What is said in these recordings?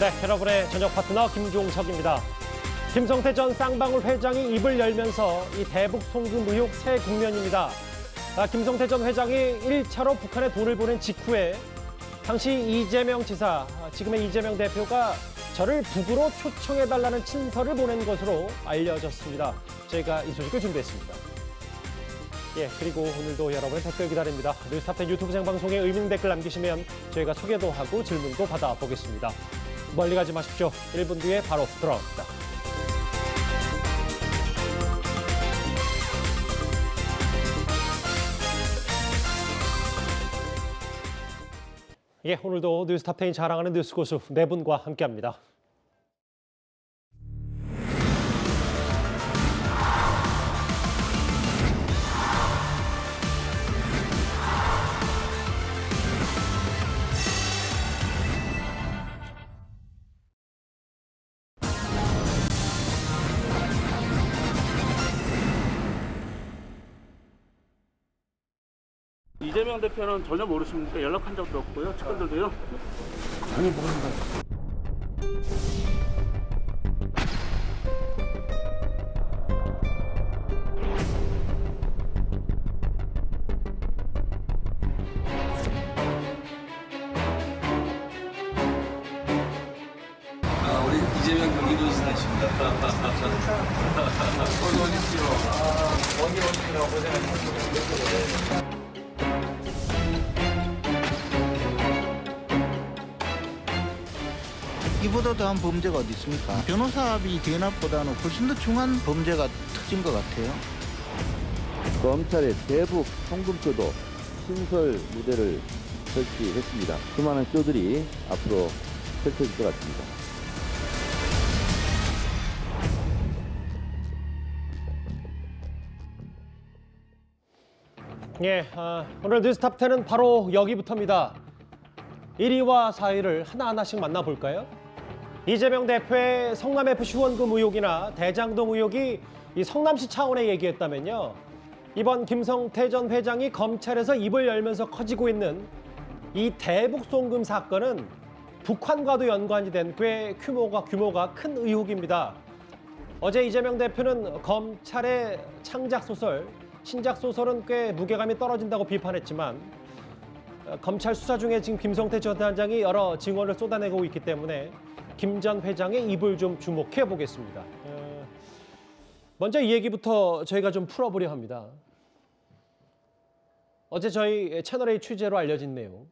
네, 여러분의 저녁 파트너 김종석입니다. 김성태 전 쌍방울 회장이 입을 열면서 이 대북 송금 의혹 새 국면입니다. 김성태 전 회장이 1차로 북한에 돈을 보낸 직후에 당시 이재명 지사, 지금의 이재명 대표가 저를 북으로 초청해달라는 친서를 보낸 것으로 알려졌습니다. 저희가 이 소식을 준비했습니다. 예, 그리고 오늘도 여러분의 댓글 기다립니다. 뉴스탑10 유튜브 생방송에 의미 있는 댓글 남기시면 저희가 소개도 하고 질문도 받아보겠습니다. 멀리 가지 마십시오. 1분 뒤에 바로 돌아옵니다. 예, 오늘도 뉴스탑10이 자랑하는 뉴스 고수 네 분과 함께합니다. 이재명 대표는 전혀 모르십니까? 연락한 적도 없고요. 측근들도요. 아니 모릅니다. 우리 이재명 경기도지사십니다. 어디 오십시오. 어디 오십시오. 고생하셨습니다. 이보다 더한 범죄가 어디 있습니까? 변호사비 대납보다는 훨씬 더 중한 범죄가 특징 것 같아요. 검찰의 대북 송금쇼도 신설 무대를 설치했습니다. 수많은 쇼들이 앞으로 펼쳐질 것 같습니다. 예, 오늘 뉴스탑10은 바로 여기부터입니다. 1위와 4위를 하나하나씩 만나볼까요? 이재명 대표의 성남FC 후원금 의혹이나 대장동 의혹이 이 성남시 차원의 얘기였다면요. 이번 김성태 전 회장이 검찰에서 입을 열면서 커지고 있는 이 대북 송금 사건은 북한과도 연관이 된 꽤 규모가 큰 의혹입니다. 어제 이재명 대표는 검찰의 창작소설, 신작소설은 꽤 무게감이 떨어진다고 비판했지만 검찰 수사 중에 지금 김성태 전 회장이 여러 증언을 쏟아내고 있기 때문에 김 전 회장의 입을 좀 주목해 보겠습니다. 먼저 이 얘기부터 저희가 좀 풀어보려 합니다. 어제 저희 채널A 취재로 알려진 내용.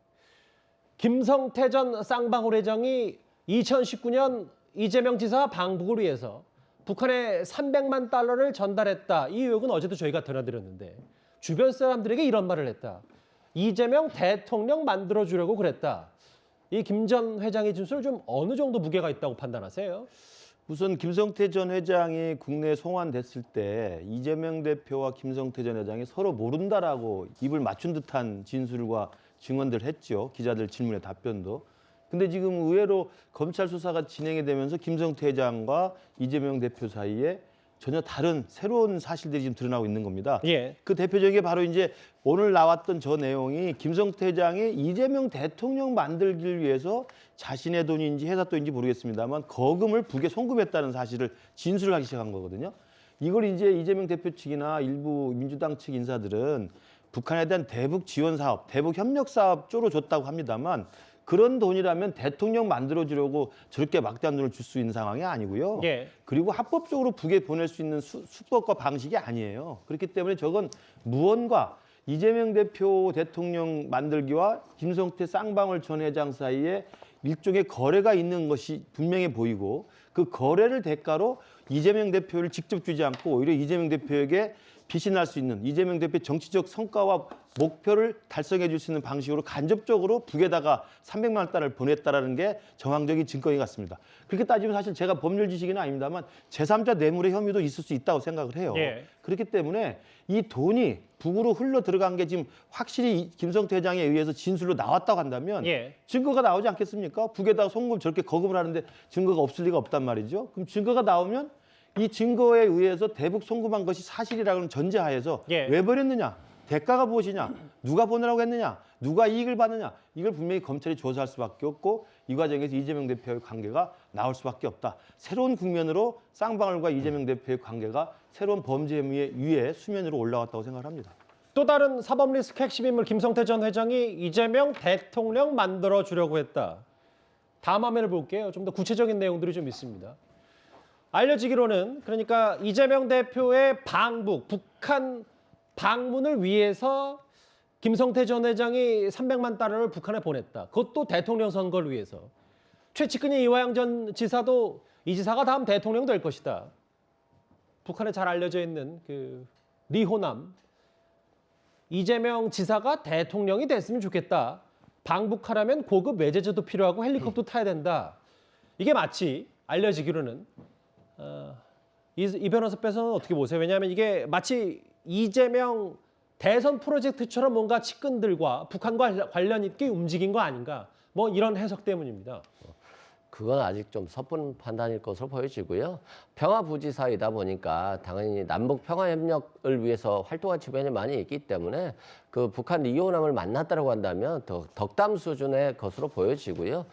김성태 전 쌍방울 회장이 2019년 이재명 지사 방북을 위해서 북한에 300만 달러를 전달했다. 이 의혹은 어제도 저희가 전해드렸는데 주변 사람들에게 이런 말을 했다. 이재명 대통령 만들어주려고 그랬다. 이 김 전 회장의 진술 좀 어느 정도 무게가 있다고 판단하세요? 우선 김성태 전 회장이 국내에 송환됐을 때 이재명 대표와 김성태 전 회장이 서로 모른다라고 입을 맞춘 듯한 진술과 증언들을 했죠. 기자들 질문에 답변도. 근데 지금 의외로 검찰 수사가 진행이 되면서 김성태 회장과 이재명 대표 사이에 전혀 다른 새로운 사실들이 지금 드러나고 있는 겁니다. 예. 그 대표적인 게 바로 이제 오늘 나왔던 저 내용이 김성태 회장이 이재명 대통령 만들기를 위해서 자신의 돈인지 회사 돈인지 모르겠습니다만 거금을 북에 송금했다는 사실을 진술을 하기 시작한 거거든요. 이걸 이제 이재명 대표 측이나 일부 민주당 측 인사들은 북한에 대한 대북 지원 사업, 대북 협력 사업 쪽으로 줬다고 합니다만 그런 돈이라면 대통령 만들어주려고 저렇게 막대한 돈을 줄 수 있는 상황이 아니고요. 예. 그리고 합법적으로 북에 보낼 수 있는 수법과 방식이 아니에요. 그렇기 때문에 저건 무언가 이재명 대표 대통령 만들기와 김성태 쌍방울 전 회장 사이에 일종의 거래가 있는 것이 분명해 보이고 그 거래를 대가로 이재명 대표를 직접 주지 않고 오히려 이재명 대표에게 빛이 날 수 있는 이재명 대표의 정치적 성과와 목표를 달성해 줄 수 있는 방식으로 간접적으로 북에다가 300만 달러를 보냈다라는 게 정황적인 증거인 것 같습니다. 그렇게 따지면 사실 제가 법률 지식은 아닙니다만 제3자 뇌물의 혐의도 있을 수 있다고 생각을 해요. 예. 그렇기 때문에 이 돈이 북으로 흘러 들어간 게 지금 확실히 김성태 회장에 의해서 진술로 나왔다고 한다면 예. 증거가 나오지 않겠습니까? 북에다가 송금 저렇게 거금을 하는데 증거가 없을 리가 없단 말이죠. 그럼 증거가 나오면 이 증거에 의해서 대북 송금한 것이 사실이라는 전제하에서 예. 왜 버렸느냐? 대가가 무엇이냐, 누가 보내라고 했느냐, 누가 이익을 받느냐, 이걸 분명히 검찰이 조사할 수밖에 없고 이 과정에서 이재명 대표의 관계가 나올 수밖에 없다. 새로운 국면으로 쌍방울과 이재명 대표의 관계가 새로운 범죄 혐의 위에 수면으로 올라왔다고 생각합니다. 또 다른 사법 리스크 핵심 인물 김성태 전 회장이 이재명 대통령 만들어 주려고 했다. 다음 화면을 볼게요. 좀 더 구체적인 내용들이 좀 있습니다. 알려지기로는 그러니까 이재명 대표의 방북, 북한 방문을 위해서 김성태 전 회장이 300만 달러를 북한에 보냈다. 그것도 대통령 선거를 위해서. 최측근인 이화영 전 지사도 이 지사가 다음 대통령 될 것이다. 북한에 잘 알려져 있는 그 리호남 이재명 지사가 대통령이 됐으면 좋겠다. 방북하려면 고급 외제차도 필요하고 헬리콥터 타야 된다. 이게 마치 알려지기로는 이 변호사께서는 어떻게 보세요? 왜냐하면 이게 마치 이재명 대선 프로젝트처럼 뭔가 측근들과 북한과 관련 있게 움직인 거 아닌가? 뭐 이런 해석 때문입니다. 그건 아직 좀 섣부른 판단일 것으로 보여지고요. 평화부지사이다 보니까 당연히 남북 평화협력을 위해서 활동한 측면이 많이 있기 때문에 그 북한 리호남을 만났다고 한다면 더 덕담 수준의 것으로 보여지고요.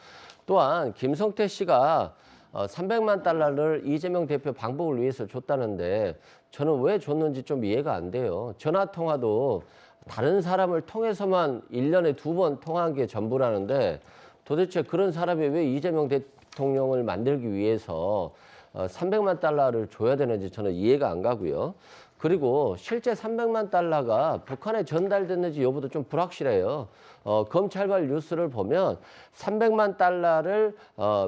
또한 김성태 씨가 300만 달러를 이재명 대표 방북을 위해서 줬다는데 저는 왜 줬는지 좀 이해가 안 돼요. 전화통화도 다른 사람을 통해서만 1년에 2번 통화한 게 전부라는데 도대체 그런 사람이 왜 이재명 대통령을 만들기 위해서 300만 달러를 줘야 되는지 저는 이해가 안 가고요. 그리고 실제 300만 달러가 북한에 전달됐는지 여부도 좀 불확실해요. 검찰발 뉴스를 보면 300만 달러를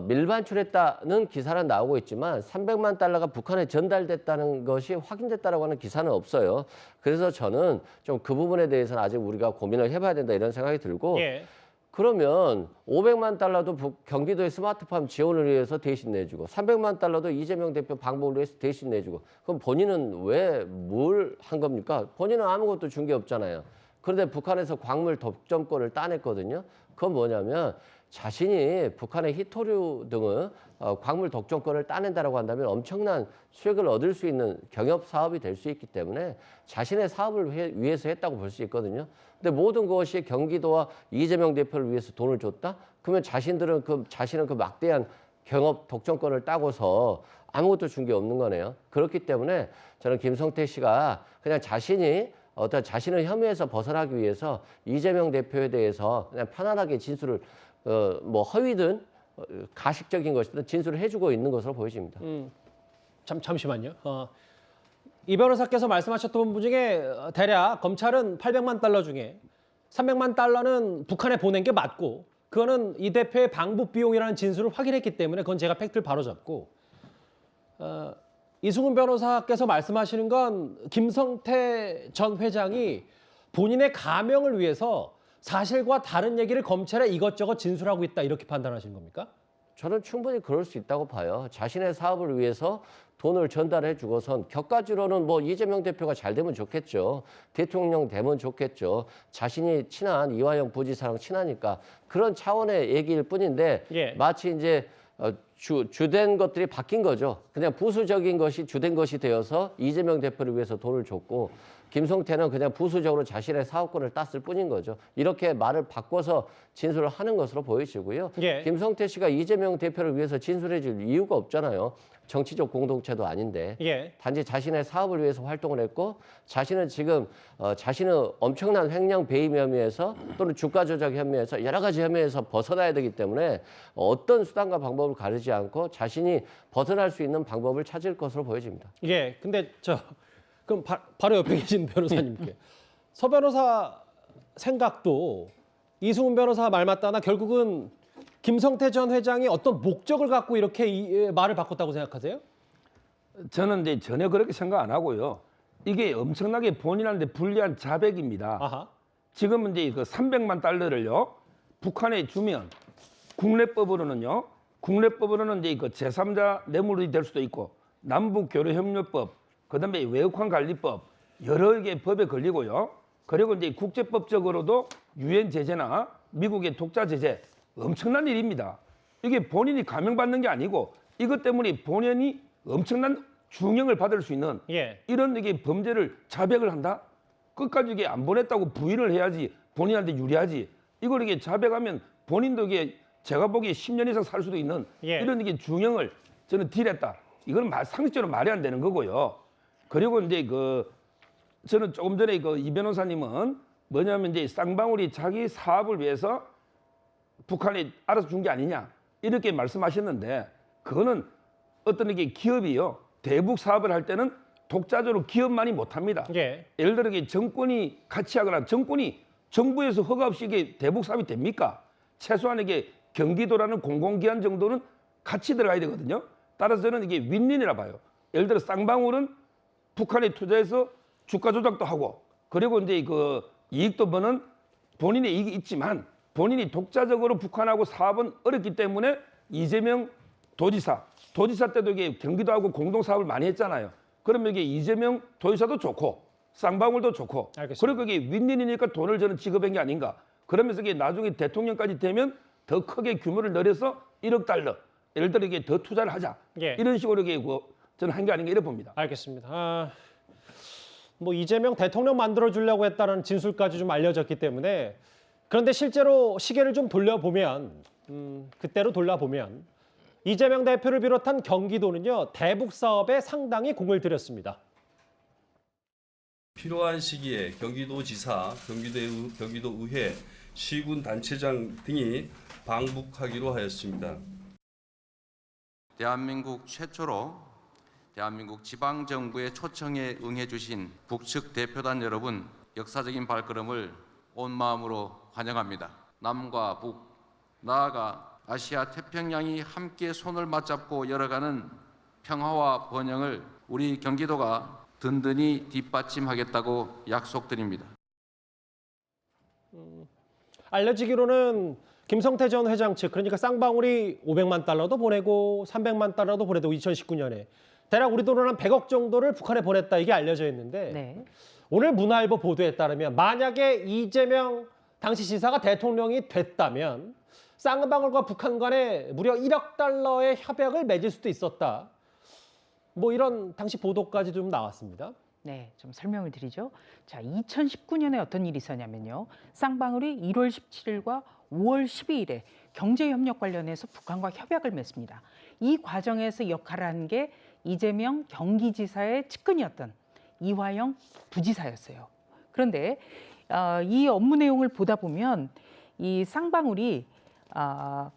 밀반출했다는 기사는 나오고 있지만 300만 달러가 북한에 전달됐다는 것이 확인됐다라고 하는 기사는 없어요. 그래서 저는 좀 그 부분에 대해서는 아직 우리가 고민을 해봐야 된다 이런 생각이 들고 예. 그러면 500만 달러도 경기도의 스마트팜 지원을 위해서 대신 내주고 300만 달러도 이재명 대표 방북을 위해서 대신 내주고 그럼 본인은 왜 뭘 한 겁니까? 본인은 아무것도 준 게 없잖아요. 그런데 북한에서 광물 독점권을 따냈거든요. 그건 뭐냐면 자신이 북한의 히토류 등을 광물 독점권을 따낸다라고 한다면 엄청난 수익을 얻을 수 있는 경협 사업이 될 수 있기 때문에 자신의 사업을 위해서 했다고 볼 수 있거든요. 근데 모든 것이 경기도와 이재명 대표를 위해서 돈을 줬다? 그러면 자신은 그 막대한 경업 독점권을 따고서 아무것도 준 게 없는 거네요. 그렇기 때문에 저는 김성태 씨가 그냥 자신이 자신의 혐의에서 벗어나기 위해서 이재명 대표에 대해서 그냥 편안하게 진술을 뭐 허위든 가식적인 것이든 진술을 해주고 있는 것으로 보여집니다. 잠시만요. 이 변호사께서 말씀하셨던 분 중에 대략 검찰은 800만 달러 중에 300만 달러는 북한에 보낸 게 맞고 그거는 이 대표의 방북 비용이라는 진술을 확인했기 때문에 그건 제가 팩트를 바로잡고 이승훈 변호사께서 말씀하시는 건 김성태 전 회장이 본인의 가명을 위해서 사실과 다른 얘기를 검찰에 이것저것 진술하고 있다 이렇게 판단하시는 겁니까? 저는 충분히 그럴 수 있다고 봐요. 자신의 사업을 위해서 돈을 전달해 주고선 격가지로는 뭐 이재명 대표가 잘 되면 좋겠죠. 대통령 되면 좋겠죠. 자신이 친한 이화영 부지사랑 친하니까 그런 차원의 얘기일 뿐인데 예. 마치 이제 주된 것들이 바뀐 거죠. 그냥 부수적인 것이 주된 것이 되어서 이재명 대표를 위해서 돈을 줬고 김성태는 그냥 부수적으로 자신의 사업권을 땄을 뿐인 거죠. 이렇게 말을 바꿔서 진술을 하는 것으로 보이시고요. 예. 김성태 씨가 이재명 대표를 위해서 진술해 줄 이유가 없잖아요. 정치적 공동체도 아닌데. 예. 단지 자신의 사업을 위해서 활동을 했고 자신은 지금 자신은 엄청난 횡령 배임 혐의에서 또는 주가 조작 혐의에서 여러 가지 혐의에서 벗어나야 되기 때문에 어떤 수단과 방법을 가리지 않고 자신이 벗어날 수 있는 방법을 찾을 것으로 보여집니다. 예. 근데 그럼 바로 옆에 계신 변호사님께 서 변호사 생각도 이승훈 변호사 말 맞다나 결국은 김성태 전 회장이 어떤 목적을 갖고 이렇게 말을 바꿨다고 생각하세요? 저는 이제 전혀 그렇게 생각 안 하고요. 이게 엄청나게 본인한테 불리한 자백입니다. 아하. 지금 이제 그 300만 달러를요 북한에 주면 국내법으로는 이제 그 제3자 뇌물이 될 수도 있고 남북교류협력법, 그다음에 외국환 관리법 여러 개 법에 걸리고요. 그리고 이제 국제법적으로도 유엔 제재나 미국의 독자 제재 엄청난 일입니다. 이게 본인이 감형받는 게 아니고 이것 때문에 본인이 엄청난 중형을 받을 수 있는 예. 이런 이게 범죄를 자백을 한다? 끝까지 이게 안 보냈다고 부인을 해야지 본인한테 유리하지. 이걸 이게 자백하면 본인도 이게 제가 보기에 10년 이상 살 수도 있는 예. 이런 이게 중형을 저는 딜했다. 이건 상식적으로 말이 안 되는 거고요. 그리고 이제 저는 조금 전에 이 변호사님은 뭐냐면 이제 쌍방울이 자기 사업을 위해서 북한이 알아서 준 게 아니냐 이렇게 말씀하셨는데 그거는 어떤 이게 기업이요 대북 사업을 할 때는 독자적으로 기업만이 못합니다. 예. 예를 들어 이게 정권이 같이 하거나 정부에서 허가 없이 이게 대북 사업이 됩니까? 최소한 이게 경기도라는 공공기관 정도는 같이 들어가야 되거든요. 따라서 저는 이게 윈윈이라 봐요. 예를 들어 쌍방울은 북한에 투자해서 주가 조작도 하고 그리고 이제 이익도 버는 본인의 이익이 있지만 본인이 독자적으로 북한하고 사업은 어렵기 때문에 이재명 도지사 때도 이게 경기도하고 공동 사업을 많이 했잖아요. 그러면 이게 이재명 도지사도 좋고 쌍방울도 좋고 알겠습니다. 그리고 그게 윈윈이니까 돈을 저는 지급한 게 아닌가. 그러면서 이게 나중에 대통령까지 되면 더 크게 규모를 늘려서 1억 달러 예를 들어 이게 더 투자를 하자. 예. 이런 식으로 이게 저는 한 게 아닌가 이래 봅니다. 알겠습니다. 뭐 이재명 대통령 만들어 주려고 했다는 진술까지 좀 알려졌기 때문에 그런데 실제로 시계를 좀 돌려보면 그때로 돌려보면 이재명 대표를 비롯한 경기도는요 대북 사업에 상당히 공을 들였습니다. 필요한 시기에 경기도지사, 경기도의회, 시군단체장 등이 방북하기로 하였습니다. 대한민국 최초로 대한민국 지방정부의 초청에 응해주신 북측 대표단 여러분 역사적인 발걸음을 온 마음으로 환영합니다. 남과 북, 나아가 아시아 태평양이 함께 손을 맞잡고 열어가는 평화와 번영을 우리 경기도가 든든히 뒷받침하겠다고 약속드립니다. 알려지기로는 김성태 전 회장 측 그러니까 쌍방울이 500만 달러도 보내고 300만 달러도 보내도 2019년에 대략 우리 돈으로 한 100억 정도를 북한에 보냈다 이게 알려져 있는데 네. 오늘 문화일보 보도에 따르면 만약에 이재명 당시 지사가 대통령이 됐다면 쌍방울과 북한 간에 무려 1억 달러의 협약을 맺을 수도 있었다. 뭐 이런 당시 보도까지 좀 나왔습니다. 네, 좀 설명을 드리죠. 자, 2019년에 어떤 일이 있었냐면요. 쌍방울이 1월 17일과 5월 12일에 경제협력 관련해서 북한과 협약을 맺습니다. 이 과정에서 역할을 한 게 이재명 경기지사의 측근이었던 이화영 부지사였어요. 그런데 이 업무 내용을 보다 보면 이 쌍방울이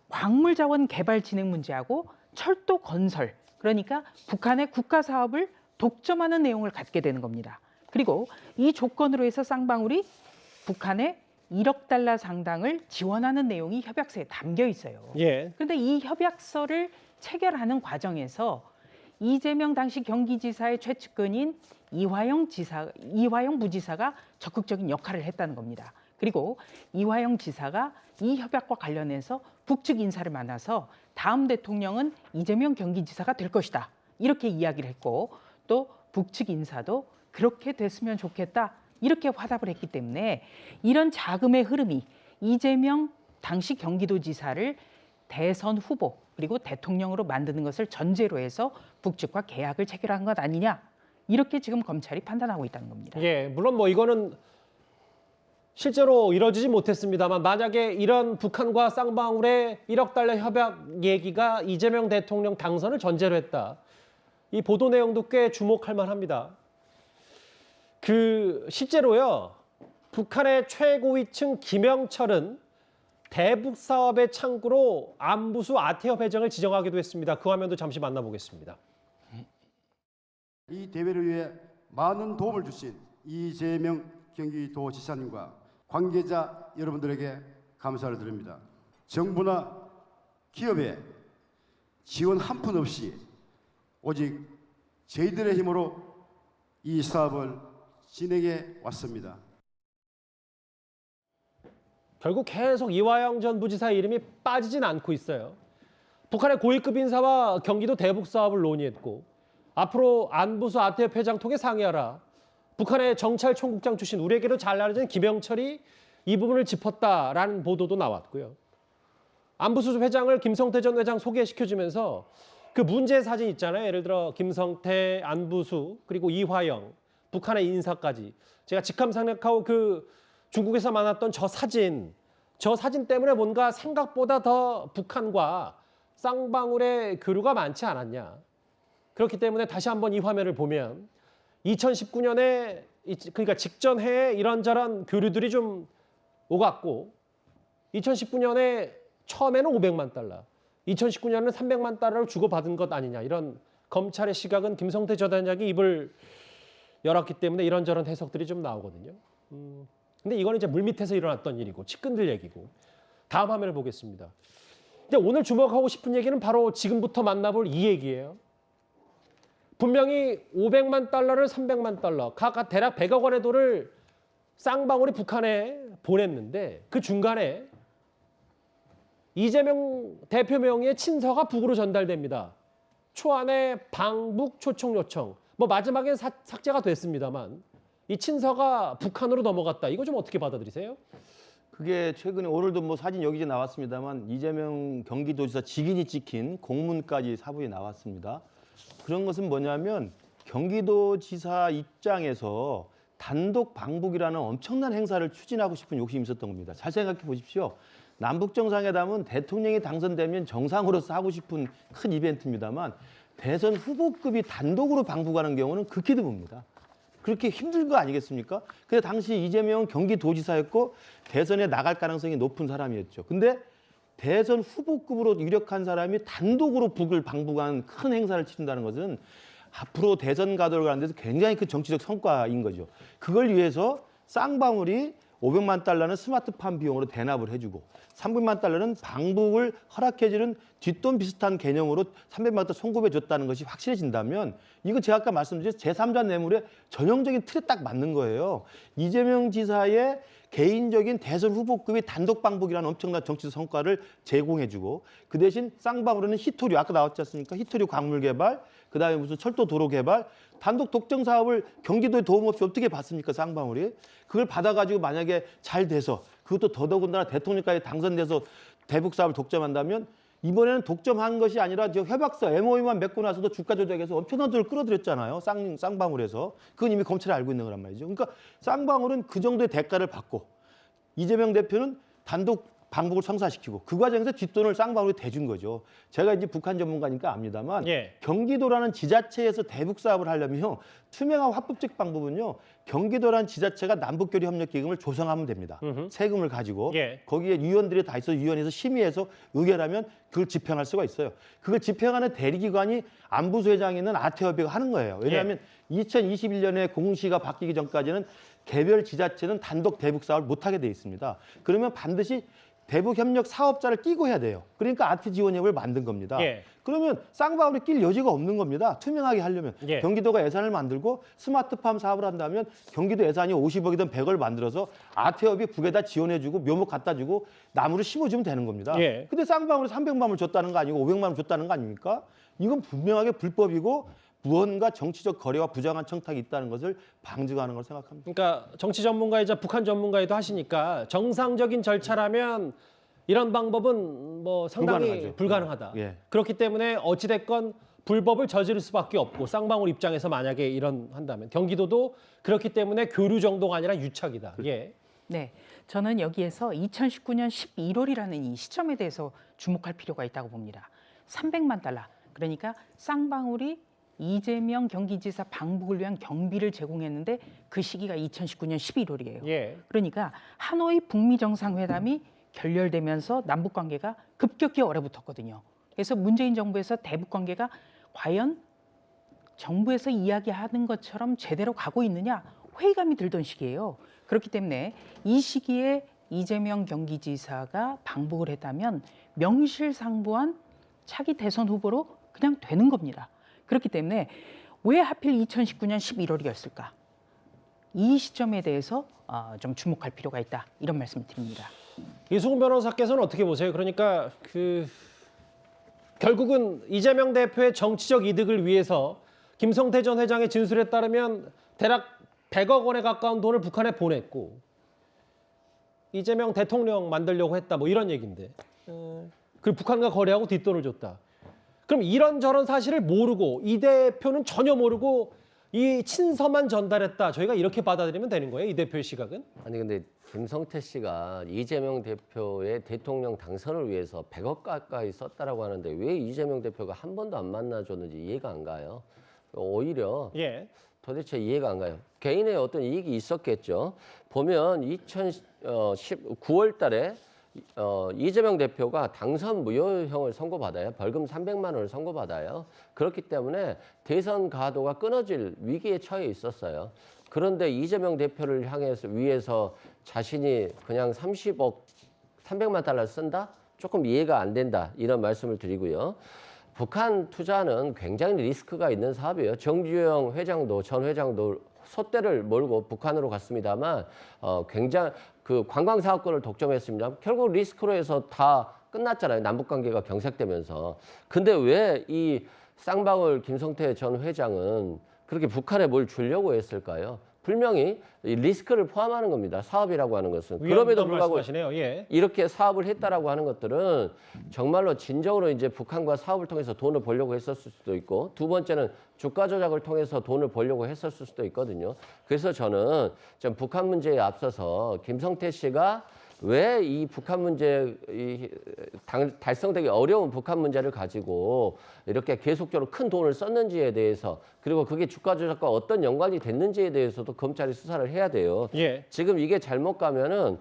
광물자원 개발 진행 문제하고 철도 건설, 그러니까 북한의 국가 사업을 독점하는 내용을 갖게 되는 겁니다. 그리고 이 조건으로 해서 쌍방울이 북한에 1억 달러 상당을 지원하는 내용이 협약서에 담겨 있어요. 예. 그런데 이 협약서를 체결하는 과정에서 이재명 당시 경기지사의 최측근인 이화영 부지사가 적극적인 역할을 했다는 겁니다. 그리고 이화영 지사가 이 협약과 관련해서 북측 인사를 만나서 다음 대통령은 이재명 경기지사가 될 것이다. 이렇게 이야기를 했고 또 북측 인사도 그렇게 됐으면 좋겠다. 이렇게 화답을 했기 때문에 이런 자금의 흐름이 이재명 당시 경기도지사를 대선 후보 그리고 대통령으로 만드는 것을 전제로 해서 북측과 계약을 체결한 것 아니냐. 이렇게 지금 검찰이 판단하고 있다는 겁니다. 예, 물론 뭐 이거는 실제로 이뤄지지 못했습니다만 만약에 이런 북한과 쌍방울의 1억 달러 협약 얘기가 이재명 대통령 당선을 전제로 했다. 이 보도 내용도 꽤 주목할 만합니다. 실제로요. 북한의 최고위층 김영철은 대북 사업의 창구로 안부수 아태협 회장을 지정하기도 했습니다. 그 화면도 잠시 만나보겠습니다. 이 대회를 위해 많은 도움을 주신 이재명 경기도지사님과 관계자 여러분들에게 감사를 드립니다. 정부나 기업에 지원 한 푼 없이 오직 저희들의 힘으로 이 사업을 진행해 왔습니다. 결국 계속 이화영 전 부지사의 이름이 빠지진 않고 있어요. 북한의 고위급 인사와 경기도 대북 사업을 논의했고 앞으로 안부수 아태협 회장 통해 상의하라. 북한의 정찰총국장 출신 우리에게도 잘 알려진 김영철이 이 부분을 짚었다라는 보도도 나왔고요. 안부수 회장을 김성태 전 회장 소개시켜주면서 그 문제 사진 있잖아요. 예를 들어 김성태, 안부수, 그리고 이화영, 북한의 인사까지. 제가 직함상략하고 그 중국에서 만났던 저 사진 때문에 뭔가 생각보다 더 북한과 쌍방울의 교류가 많지 않았냐. 그렇기 때문에 다시 한번 이 화면을 보면 2019년에 그러니까 직전 해에 이런저런 교류들이 좀 오갔고 2019년에 처음에는 500만 달러, 2019년에는 300만 달러를 주고받은 것 아니냐. 이런 검찰의 시각은 김성태 전 단장이 입을 열었기 때문에 이런저런 해석들이 좀 나오거든요. 근데 이건 이제 물밑에서 일어났던 일이고 측근들 얘기고. 다음 화면을 보겠습니다. 근데 오늘 주목하고 싶은 얘기는 바로 지금부터 만나볼 이 얘기예요. 분명히 500만 달러를 300만 달러, 각 대략 100억 원의 돈을 쌍방울이 북한에 보냈는데 그 중간에 이재명 대표 명의의 친서가 북으로 전달됩니다. 초안에 방북 초청 요청. 뭐 마지막엔 삭제가 됐습니다만 이 친서가 북한으로 넘어갔다. 이거 좀 어떻게 받아들이세요? 그게 최근에 오늘도 뭐 사진 여기저기 나왔습니다만 이재명 경기도지사 직인이 찍힌 공문까지 사부에 나왔습니다. 그런 것은 뭐냐면 경기도지사 입장에서 단독 방북이라는 엄청난 행사를 추진하고 싶은 욕심이 있었던 겁니다. 잘 생각해 보십시오. 남북 정상회담은 대통령이 당선되면 정상으로서 하고 싶은 큰 이벤트입니다만 대선 후보급이 단독으로 방북하는 경우는 극히 드뭅니다. 그렇게 힘든 거 아니겠습니까? 근데 당시 이재명은 경기도지사였고 대선에 나갈 가능성이 높은 사람이었죠. 근데 대선 후보급으로 유력한 사람이 단독으로 북을 방북한 큰 행사를 치른다는 것은 앞으로 대선 가도를 가는 데서 굉장히 큰 정치적 성과인 거죠. 그걸 위해서 쌍방울이 500만 달러는 스마트팜 비용으로 대납을 해주고 300만 달러는 방북을 허락해주는 뒷돈 비슷한 개념으로 300만 달러 송금해줬다는 것이 확실해진다면 이거 제가 아까 말씀드린 제3자 뇌물의 전형적인 틀에 딱 맞는 거예요. 이재명 지사의 개인적인 대선 후보급의 단독 방북이라는 엄청난 정치적 성과를 제공해주고 그 대신 쌍방울에는 히토류, 아까 나왔지 않습니까? 히토류 광물 개발, 그다음에 무슨 철도 도로 개발, 단독 독점 사업을 경기도에 도움 없이 어떻게 받습니까, 쌍방울이? 그걸 받아가지고 만약에 잘 돼서 그것도 더더군다나 대통령까지 당선돼서 대북 사업을 독점한다면 이번에는 독점한 것이 아니라 저 협약서 MOU만 맺고 나서도 주가 조작해서 엄청난 돈을 끌어들였잖아요. 쌍방울에서. 그건 이미 검찰이 알고 있는 거란 말이죠. 그러니까 쌍방울은 그 정도의 대가를 받고 이재명 대표는 단독 방북을 성사시키고 그 과정에서 뒷돈을 쌍방울이 대준 거죠. 제가 이제 북한 전문가니까 압니다만 경기도라는 지자체에서 대북 사업을 하려면 투명하고 합법적 방법은요. 경기도라는 지자체가 남북교류협력기금을 조성하면 됩니다. 세금을 가지고 거기에 위원들이 다 있어 위원회에서 심의해서 의결하면 그걸 집행할 수가 있어요. 그걸 집행하는 대리기관이 안부소회장에 있는 아태협의가 하는 거예요. 왜냐하면 2021년에 공시가 바뀌기 전까지는 개별 지자체는 단독 대북 사업을 못하게 돼 있습니다. 그러면 반드시 대북협력 사업자를 끼고 해야 돼요. 그러니까 아트 지원협을 만든 겁니다. 그러면 쌍방울이 낄 여지가 없는 겁니다. 투명하게 하려면. 경기도가 예산을 만들고 스마트팜 사업을 한다면 경기도 예산이 50억이든 100억을 만들어서 아트협이 북에다 지원해주고 묘목 갖다 주고 나무를 심어주면 되는 겁니다. 근데 쌍방울이 300만 원을 줬다는 거 아니고 500만 원 줬다는 거 아닙니까? 이건 분명하게 불법이고 무언가 정치적 거래와 부정한 청탁이 있다는 것을 방증하는 걸 생각합니다. 그러니까 정치 전문가이자 북한 전문가이도 하시니까 정상적인 절차라면 이런 방법은 뭐 상당히 불가능하다. 그렇기 때문에 어찌됐건 불법을 저지를 수밖에 없고 쌍방울 입장에서 만약에 이런 한다면 경기도도 그렇기 때문에 교류 정도가 아니라 유착이다. 네, 저는 여기에서 2019년 11월이라는 이 시점에 대해서 주목할 필요가 있다고 봅니다. 300만 달러, 그러니까 쌍방울이 이재명 경기지사 방북을 위한 경비를 제공했는데 그 시기가 2019년 11월이에요. 그러니까 하노이 북미 정상회담이 결렬되면서 남북 관계가 급격히 얼어붙었거든요. 그래서 문재인 정부에서 대북 관계가 과연 정부에서 이야기하는 것처럼 제대로 가고 있느냐 회의감이 들던 시기예요. 그렇기 때문에 이 시기에 이재명 경기지사가 방북을 했다면 명실상부한 차기 대선 후보로 그냥 되는 겁니다. 그렇기 때문에 왜 하필 2019년 11월이었을까? 이 시점에 대해서 좀 주목할 필요가 있다. 이런 말씀을 드립니다. 이수근 변호사께서는 어떻게 보세요? 그러니까 결국은 이재명 대표의 정치적 이득을 위해서 김성태 전 회장의 진술에 따르면 대략 100억 원에 가까운 돈을 북한에 보냈고 이재명 대통령 만들려고 했다. 뭐 이런 얘기인데. 그리고 북한과 거래하고 뒷돈을 줬다. 그럼 이런저런 사실을 모르고 이 대표는 전혀 모르고 이 친서만 전달했다. 저희가 이렇게 받아들이면 되는 거예요? 이 대표의 시각은? 아니 근데 김성태 씨가 이재명 대표의 대통령 당선을 위해서 100억 가까이 썼다라고 하는데 왜 이재명 대표가 한 번도 안 만나줬는지 이해가 안 가요. 오히려 예. 도대체 이해가 안 가요. 개인의 어떤 이익이 있었겠죠. 보면 2019월 달에 이재명 대표가 당선 무효형을 선고받아요. 벌금 300만 원을 선고받아요. 그렇기 때문에 대선 가도가 끊어질 위기에 처해 있었어요. 그런데 이재명 대표를 위해서 자신이 그냥 300만 달러 쓴다? 조금 이해가 안 된다. 이런 말씀을 드리고요. 북한 투자는 굉장히 리스크가 있는 사업이에요. 정주영 회장도 전 회장도 소떼를 몰고 북한으로 갔습니다만 굉장히 그 관광 사업권을 독점했습니다. 결국 리스크로 해서 다 끝났잖아요. 남북 관계가 경색되면서. 근데 왜 이 쌍방울 김성태 전 회장은 그렇게 북한에 뭘 주려고 했을까요? 분명히 리스크를 포함하는 겁니다. 사업이라고 하는 것은. 그럼에도 불구하고 예. 이렇게 사업을 했다라고 하는 것들은 정말로 진정으로 이제 북한과 사업을 통해서 돈을 벌려고 했었을 수도 있고, 두 번째는 주가 조작을 통해서 돈을 벌려고 했었을 수도 있거든요. 그래서 저는 좀 북한 문제에 앞서서 김성태 씨가 왜 이 북한 문제, 달성되기 어려운 북한 문제를 가지고 이렇게 계속적으로 큰 돈을 썼는지에 대해서, 그리고 그게 주가 조작과 어떤 연관이 됐는지에 대해서도 검찰이 수사를 해야 돼요. 예. 지금 이게 잘못 가면은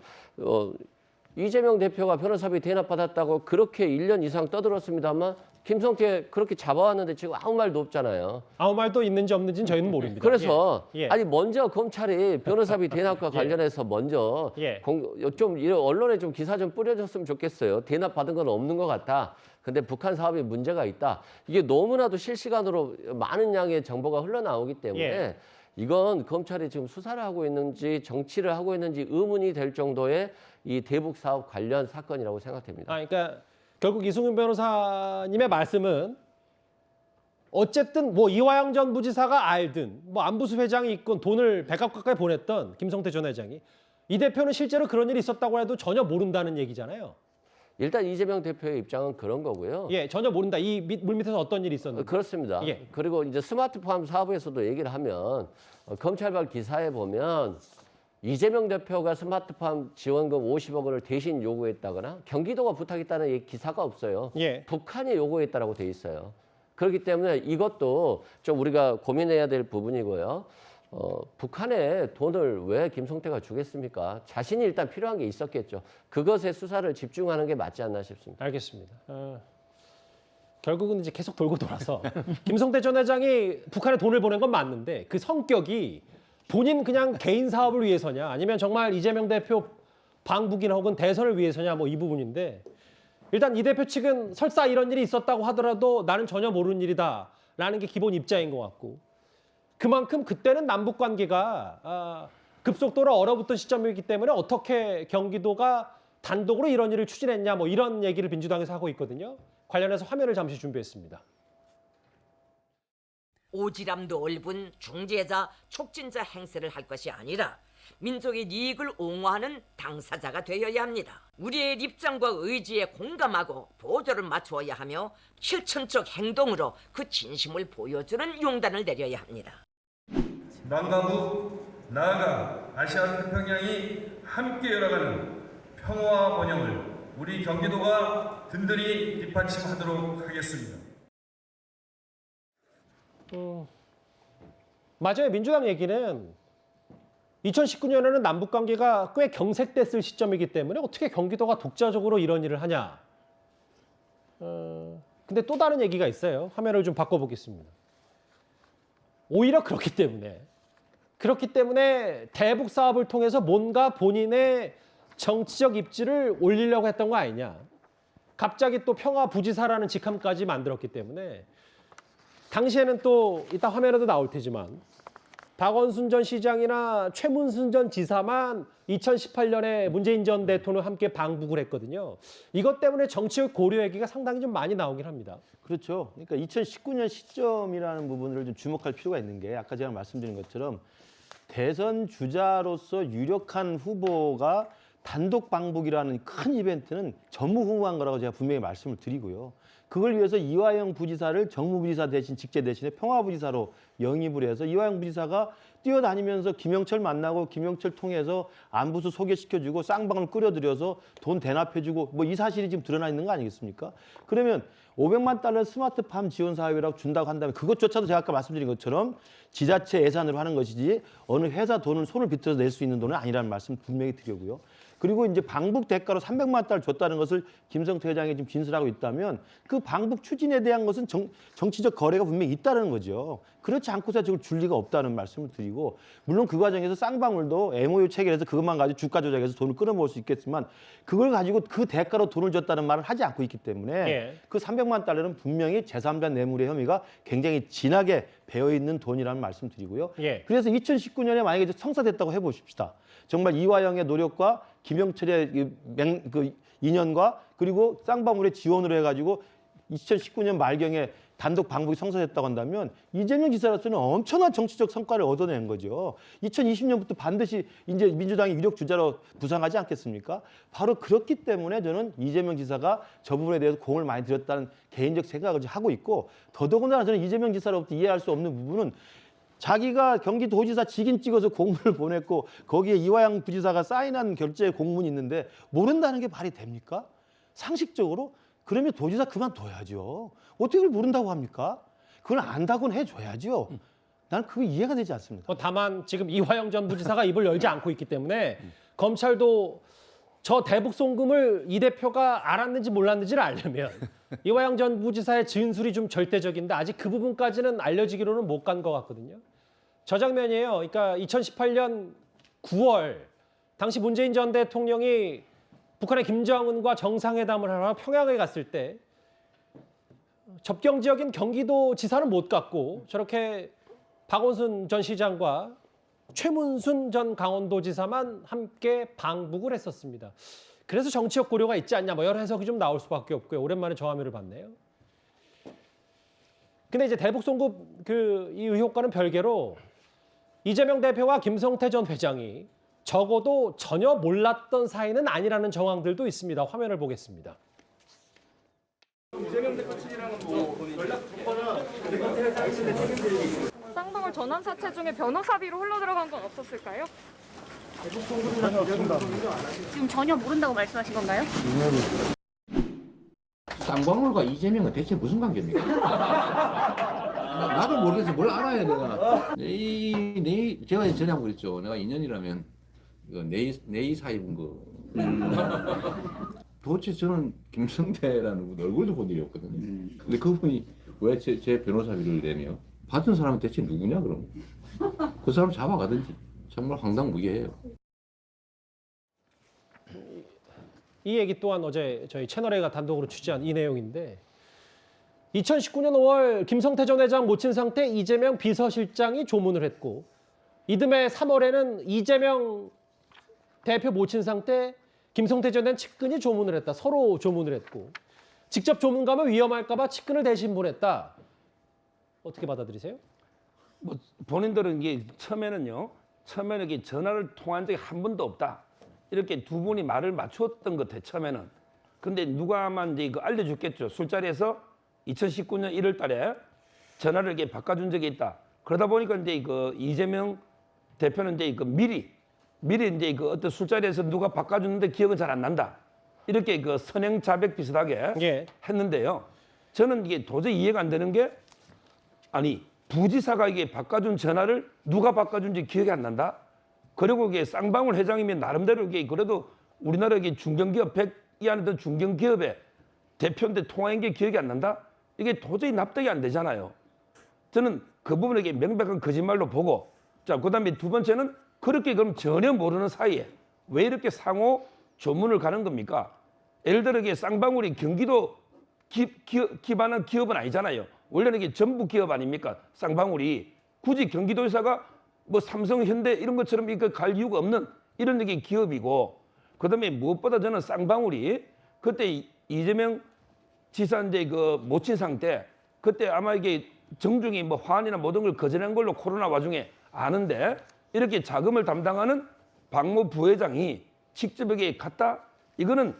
이재명 대표가 변호사비 대납받았다고 그렇게 1년 이상 떠들었습니다만 김성태 그렇게 잡아왔는데 지금 아무 말도 없잖아요. 아무 말도 있는지 없는지는 저희는 모릅니다. 그래서 예. 아니 먼저 검찰이 변호사비 대납과 관련해서 먼저 좀 언론에 좀 기사 좀 뿌려줬으면 좋겠어요. 대납 받은 건 없는 것 같다. 근데 북한 사업에 문제가 있다. 이게 너무나도 실시간으로 많은 양의 정보가 흘러나오기 때문에 이건 검찰이 지금 수사를 하고 있는지 정치를 하고 있는지 의문이 될 정도의 이 대북 사업 관련 사건이라고 생각됩니다. 그러니까 결국 이승윤 변호사님의 말씀은 어쨌든 뭐 이화영 전 부지사가 알든 뭐 안부수 회장이 있건 돈을 100억 가까이 보냈던 김성태 전 회장이, 이 대표는 실제로 그런 일이 있었다고 해도 전혀 모른다는 얘기잖아요. 일단 이재명 대표의 입장은 그런 거고요. 예, 전혀 모른다. 이 물밑에서 어떤 일이 있었는지. 그렇습니다. 그리고 이제 스마트팜 사업에서도 얘기를 하면 검찰발 기사에 보면 이재명 대표가 스마트팜 지원금 50억 원을 대신 요구했다거나 경기도가 부탁했다는 기사가 없어요. 북한이 요구했다라고 돼 있어요. 그렇기 때문에 이것도 좀 우리가 고민해야 될 부분이고요. 북한에 돈을 왜 김성태가 주겠습니까? 자신이 일단 필요한 게 있었겠죠. 그것에 수사를 집중하는 게 맞지 않나 싶습니다. 알겠습니다. 결국은 이제 계속 돌고 돌아서 김성태 전 회장이 북한에 돈을 보낸 건 맞는데 그 성격이 본인 그냥 개인 사업을 위해서냐, 아니면 정말 이재명 대표 방북이나 혹은 대선을 위해서냐, 뭐 이 부분인데, 일단 이 대표 측은 설사 이런 일이 있었다고 하더라도 나는 전혀 모르는 일이다라는 게 기본 입장인 것 같고, 그만큼 그때는 남북 관계가 급속도로 얼어붙은 시점이기 때문에 어떻게 경기도가 단독으로 이런 일을 추진했냐, 뭐 이런 얘기를 민주당에서 하고 있거든요. 관련해서 화면을 잠시 준비했습니다. 오지랖 넓은 중재자, 촉진자 행세를 할 것이 아니라 민족의 이익을 옹호하는 당사자가 되어야 합니다. 우리의 입장과 의지에 공감하고 보조를 맞추어야 하며 실천적 행동으로 그 진심을 보여주는 용단을 내려야 합니다. 남과 나아가 아시아 태평양이 함께 열어가는 평화와 번영을 우리 경기도가 든든히 뒷받침하도록 하겠습니다. 맞아요. 민주당 얘기는 2019년에는 남북 관계가 꽤 경색됐을 시점이기 때문에 어떻게 경기도가 독자적으로 이런 일을 하냐. 근데 또 다른 얘기가 있어요. 화면을 좀 바꿔보겠습니다. 오히려 그렇기 때문에 대북 사업을 통해서 뭔가 본인의 정치적 입지를 올리려고 했던 거 아니냐. 갑자기 또 평화부지사라는 직함까지 만들었기 때문에, 당시에는 또 이따 화면에도 나올 테지만 박원순 전 시장이나 최문순 전 지사만 2018년에 문재인 전 대통령 함께 방북을 했거든요. 이것 때문에 정치적 고려 얘기가 상당히 좀 많이 나오긴 합니다. 그렇죠. 그러니까 2019년 시점이라는 부분을 좀 주목할 필요가 있는 게, 아까 제가 말씀드린 것처럼 대선 주자로서 유력한 후보가 단독 방북이라는 큰 이벤트는 전무후무한 거라고 제가 분명히 말씀을 드리고요. 그걸 위해서 이화영 부지사를 정무부지사 대신 직제 대신에 평화부지사로 영입을 해서 이화영 부지사가 뛰어다니면서 김영철 만나고 김영철 통해서 안부수 소개시켜주고 쌍방울 끓여들여서 돈 대납해주고 뭐 이 사실이 지금 드러나 있는 거 아니겠습니까? 그러면 500만 달러 스마트팜 지원 사업이라고 준다고 한다면 그것조차도 제가 아까 말씀드린 것처럼 지자체 예산으로 하는 것이지 어느 회사 돈을 손을 비틀어서 낼 수 있는 돈은 아니라는 말씀 분명히 드리고요. 그리고 이제 방북 대가로 300만 달러 줬다는 것을 김성태 회장이 지금 진술하고 있다면 그 방북 추진에 대한 것은 정치적 거래가 분명히 있다는 거죠. 그렇지 않고서 저걸 줄 리가 없다는 말씀을 드리고 물론 그 과정에서 쌍방울도 MOU 체결해서 그것만 가지고 주가 조작해서 돈을 끌어모을 수 있겠지만 그걸 가지고 그 대가로 돈을 줬다는 말을 하지 않고 있기 때문에 그 300만 달러는 분명히 제3자 뇌물의 혐의가 굉장히 진하게 배어있는 돈이라는 말씀 드리고요. 그래서 2019년에 만약에 성사됐다고 해보십시다. 정말 이화영의 노력과 김영철의 그 인연과 그리고 쌍방울의 지원으로 해가지고 2019년 말경에 단독 방북이 성사됐다고 한다면 이재명 지사로서는 엄청난 정치적 성과를 얻어낸 거죠. 2020년부터 반드시 이제 민주당이 유력 주자로 부상하지 않겠습니까? 바로 그렇기 때문에 저는 이재명 지사가 저 부분에 대해서 공을 많이 들였다는 개인적 생각을 하고 있고 더더군다나 저는 이재명 지사로부터 이해할 수 없는 부분은 자기가 경기도지사 직인 찍어서 공문을 보냈고 거기에 이화영 부지사가 사인한 결재 공문이 있는데 모른다는 게 말이 됩니까? 상식적으로? 그러면 도지사 그만둬야죠. 어떻게 그걸 모른다고 합니까? 그걸 안다고는 해줘야죠. 나는 그게 이해가 되지 않습니다. 다만 지금 이화영 전 부지사가 입을 열지 않고 있기 때문에 검찰도 저 대북 송금을 이 대표가 알았는지 몰랐는지를 알려면 이화영 전 부지사의 진술이 좀 절대적인데 아직 그 부분까지는 알려지기로는 못 간 것 같거든요. 저 장면이에요. 그러니까 2018년 9월 당시 문재인 전 대통령이 북한의 김정은과 정상회담을 하러 평양에 갔을 때 접경 지역인 경기도 지사는 못 갔고 저렇게 박원순 전 시장과 최문순 전 강원도지사만 함께 방북을 했었습니다. 그래서 정치적 고려가 있지 않냐 뭐 여러 해석이 좀 나올 수밖에 없고요. 오랜만에 저 화면을 봤네요. 근데 이제 대북 송금 이 의혹과는 별개로 이재명 대표와 김성태 전 회장이 적어도 전혀 몰랐던 사이는 아니라는 정황들도 있습니다. 화면을 보겠습니다. 이재명 대표 측이랑은 뭐 연락 줬거나 쌍방울 전환 사채 중에 변호사비로 흘러 들어간 건 없었을까요? 지금 전혀 모른다고 말씀하신 건가요? 쌍방울과 이재명은 대체 무슨 관계입니까? 나도 모르겠어. 뭘 알아야 내가. 제가 전에 한번 그랬죠. 내가 2년이라면 이거 내이 사입은 거. 도대체 저는 김성태라는 분 얼굴도 본 일이 없거든요. 근데 그분이 왜 제 변호사비를 내며 받은 사람은 대체 누구냐 그럼? 그 사람 잡아가든지. 정말 황당무계해요. 이 얘기 또한 어제 저희 채널A가 단독으로 취재한 이 내용인데 2019년 5월 김성태 전 회장 모친 상태 이재명 비서실장이 조문을 했고 이듬해 3월에는 이재명 대표 모친 상태 김성태 전 회장 측근이 조문을 했다. 서로 조문을 했고 직접 조문 가면 위험할까 봐 측근을 대신 보냈다. 어떻게 받아들이세요? 뭐 본인들은 이게 처음에는 이게 전화를 통한 적이 한 번도 없다. 이렇게 두 분이 말을 맞췄던 것 같아 처음에는. 근데 누가만 이제 이거 알려줬겠죠. 술자리에서 2019년 1월달에 전화를 이렇게 바꿔준 적이 있다. 그러다 보니까 이제 그 이재명 대표는 이제 그 미리 이제 그 어떤 술자리에서 누가 바꿔줬는데 기억은 잘 안 난다. 이렇게 그 선행자백 비슷하게 했는데요. 저는 이게 도저히 이해가 안 되는 게 아니 부지사가 이게 바꿔준 전화를 누가 바꿔준지 기억이 안 난다. 그리고 이게 쌍방울 회장이면 나름대로 이게 그래도 우리나라 이게 중견기업 100 이하는 중견기업의 대표인데 통화한 게 기억이 안 난다. 이게 도저히 납득이 안 되잖아요. 저는 그 부분을 이게 명백한 거짓말로 보고 자 그다음에 두 번째는 그렇게 그럼 전혀 모르는 사이에 왜 이렇게 상호 조문을 가는 겁니까? 예를 들어 이게 쌍방울이 경기도 기반한 기업은 아니잖아요. 원래는 이게 전부 기업 아닙니까? 쌍방울이 굳이 경기도지사가 뭐 삼성, 현대 이런 것처럼 이거 갈 이유가 없는 이런 게 기업이고 그다음에 무엇보다 저는 쌍방울이 그때 이재명 지사 이제 그 모친 상태 그때 아마 이게 정중히 뭐 화환이나 모든 걸 거절한 걸로 코로나 와중에 아는데 이렇게 자금을 담당하는 박모 부회장이 직접 여기 갔다 이거는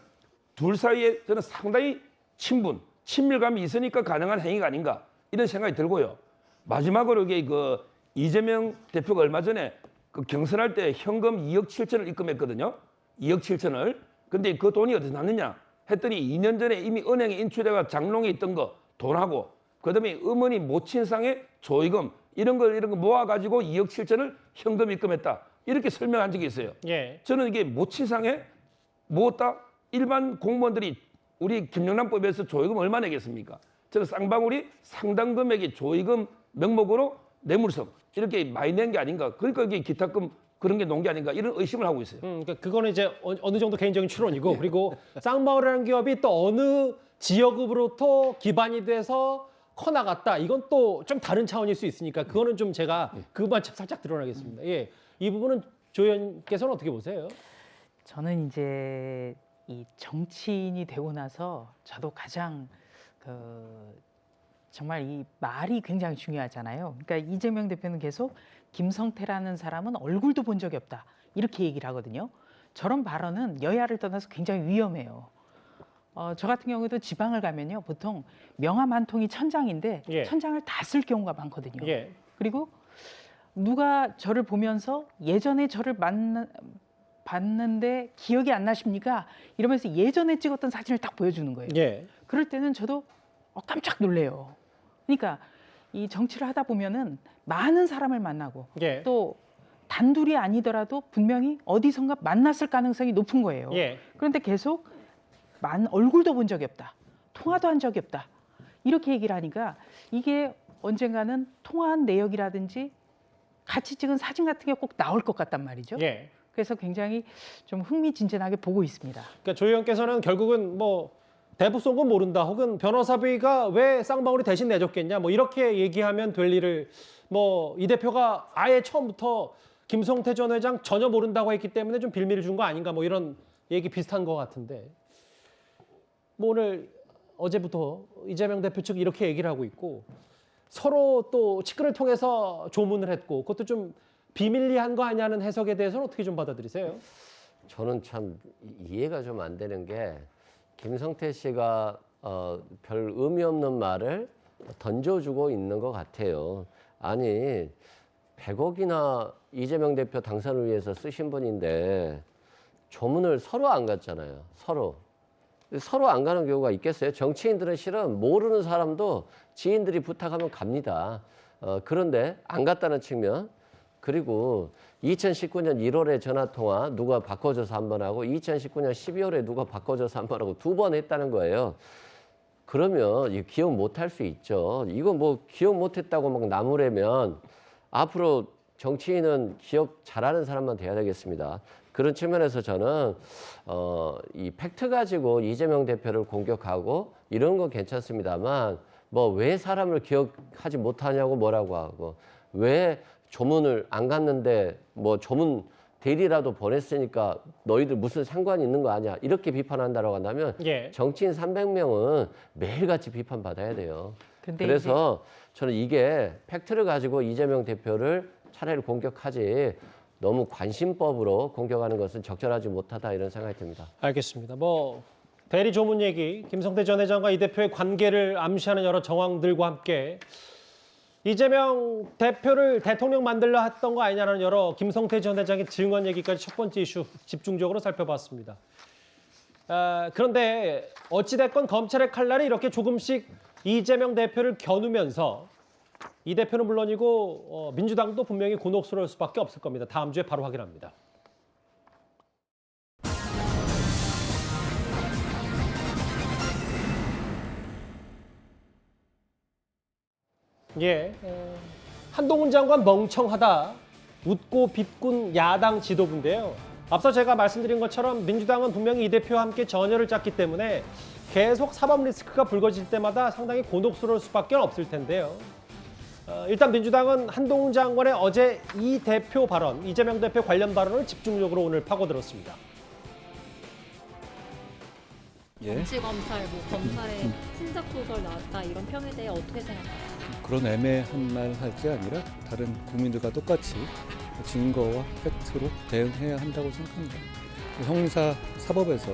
둘 사이에 저는 상당히 친분 친밀감이 있으니까 가능한 행위가 아닌가 이런 생각이 들고요. 마지막으로 이게 그 이재명 대표가 얼마 전에 그 경선할 때 현금 2억 7천을 입금했거든요. 2억 7천을. 근데 그 돈이 어디서 났느냐 했더니 2년 전에 이미 은행에 인출돼가 장롱에 있던 거 돈하고 그다음에 어머니 모친상의 조의금 이런 거 모아가지고 2억 7천을 현금 입금했다. 이렇게 설명한 적이 있어요. 예. 저는 이게 모친상에 모았다. 일반 공무원들이 우리 김영란법에서 조의금 얼마 내겠습니까? 저는 쌍방울이 상당 금액의 조의금 명목으로 뇌물성 이렇게 많이 낸 게 아닌가. 그러니까 이게 기타금 그런 게 놓은 게 아닌가 이런 의심을 하고 있어요. 그러니까 그거는 이제 어느 정도 개인적인 추론이고 그리고 쌍방울이라는 기업이 또 어느 지역으로부터 기반이 돼서 커나갔다. 이건 또 좀 다른 차원일 수 있으니까 그거는 좀 제가 그것만 살짝 드러나겠습니다. 예, 이 부분은 조 의원께서는 어떻게 보세요? 저는 이제 이 정치인이 되고 나서 저도 가장 정말 이 말이 굉장히 중요하잖아요. 그러니까 이재명 대표는 계속 김성태라는 사람은 얼굴도 본 적이 없다 이렇게 얘기를 하거든요. 저런 발언은 여야를 떠나서 굉장히 위험해요. 저 같은 경우에도 지방을 가면요 보통 명함 한 통이 1000장인데 예. 1000장을 다 쓸 경우가 많거든요. 예. 그리고 누가 저를 보면서 예전에 저를 봤는데 기억이 안 나십니까? 이러면서 예전에 찍었던 사진을 딱 보여주는 거예요. 예. 그럴 때는 저도 깜짝 놀래요. 그러니까 이 정치를 하다 보면은 많은 사람을 만나고 예. 또 단둘이 아니더라도 분명히 어디선가 만났을 가능성이 높은 거예요. 예. 그런데 계속 얼굴도 본 적이 없다. 통화도 한 적이 없다. 이렇게 얘기를 하니까 이게 언젠가는 통화한 내역이라든지 같이 찍은 사진 같은 게 꼭 나올 것 같단 말이죠. 예. 그래서 굉장히 좀 흥미진진하게 보고 있습니다. 그러니까 조 의원께서는 결국은 뭐 대부 쏜 건 모른다. 혹은 변호사비가 왜 쌍방울이 대신 내줬겠냐. 뭐 이렇게 얘기하면 될 일을 뭐 이 대표가 아예 처음부터 김성태 전 회장 전혀 모른다고 했기 때문에 좀 빌미를 준 거 아닌가. 뭐 이런 얘기 비슷한 것 같은데. 뭐 오늘 어제부터 이재명 대표 측 이렇게 얘기를 하고 있고 서로 또 측근을 통해서 조문을 했고 그것도 좀 비밀리한 거 아니냐는 해석에 대해서는 어떻게 좀 받아들이세요? 저는 참 이해가 좀 안 되는 게 김성태 씨가 별 의미 없는 말을 던져주고 있는 것 같아요. 아니 100억이나 이재명 대표 당선을 위해서 쓰신 분인데 조문을 서로 안 갔잖아요. 서로 안 가는 경우가 있겠어요? 정치인들은 실은 모르는 사람도 지인들이 부탁하면 갑니다. 그런데 안 갔다는 측면. 그리고 2019년 1월에 전화통화 누가 바꿔줘서 한 번 하고 2019년 12월에 누가 바꿔줘서 한 번 하고 2번 했다는 거예요. 그러면 이거 기억 못할 수 있죠. 이거 뭐 기억 못했다고 막 나무래면 앞으로 정치인은 기억 잘하는 사람만 돼야 되겠습니다. 그런 측면에서 저는 이 팩트 가지고 이재명 대표를 공격하고 이런 건 괜찮습니다만 뭐 왜 사람을 기억하지 못하냐고 뭐라고 하고 왜 조문을 안 갔는데 뭐 조문 대리라도 보냈으니까 너희들 무슨 상관이 있는 거 아니야 이렇게 비판한다고 한다면 예. 정치인 300명은 매일같이 비판받아야 돼요. 그래서 저는 이게 팩트를 가지고 이재명 대표를 차라리 공격하지 너무 관심법으로 공격하는 것은 적절하지 못하다 이런 생각이 듭니다. 알겠습니다. 뭐 대리 조문 얘기, 김성태 전 회장과 이 대표의 관계를 암시하는 여러 정황들과 함께 이재명 대표를 대통령 만들려 했던 거 아니냐는 여러 김성태 전 회장의 증언 얘기까지 첫 번째 이슈 집중적으로 살펴봤습니다. 그런데 어찌됐건 검찰의 칼날이 이렇게 조금씩 이재명 대표를 겨누면서 이 대표는 물론이고 민주당도 분명히 곤혹스러울 수밖에 없을 겁니다. 다음 주에 바로 확인합니다. 예, 한동훈 장관 멍청하다 웃고 비꾼 야당 지도부인데요. 앞서 제가 말씀드린 것처럼 민주당은 분명히 이 대표와 함께 전열을 짰기 때문에 계속 사법 리스크가 불거질 때마다 상당히 곤혹스러울 수밖에 없을 텐데요. 일단 민주당은 한동훈 장관의 어제 이 대표 발언, 이재명 대표 관련 발언을 집중적으로 오늘 파고들었습니다. 정치검찰, 검찰의 신작 소설 나왔다 이런 평에 대해 어떻게 생각하세요? 그런 애매한 말 할 게 아니라 다른 국민들과 똑같이 증거와 팩트로 대응해야 한다고 생각합니다. 형사 사법에서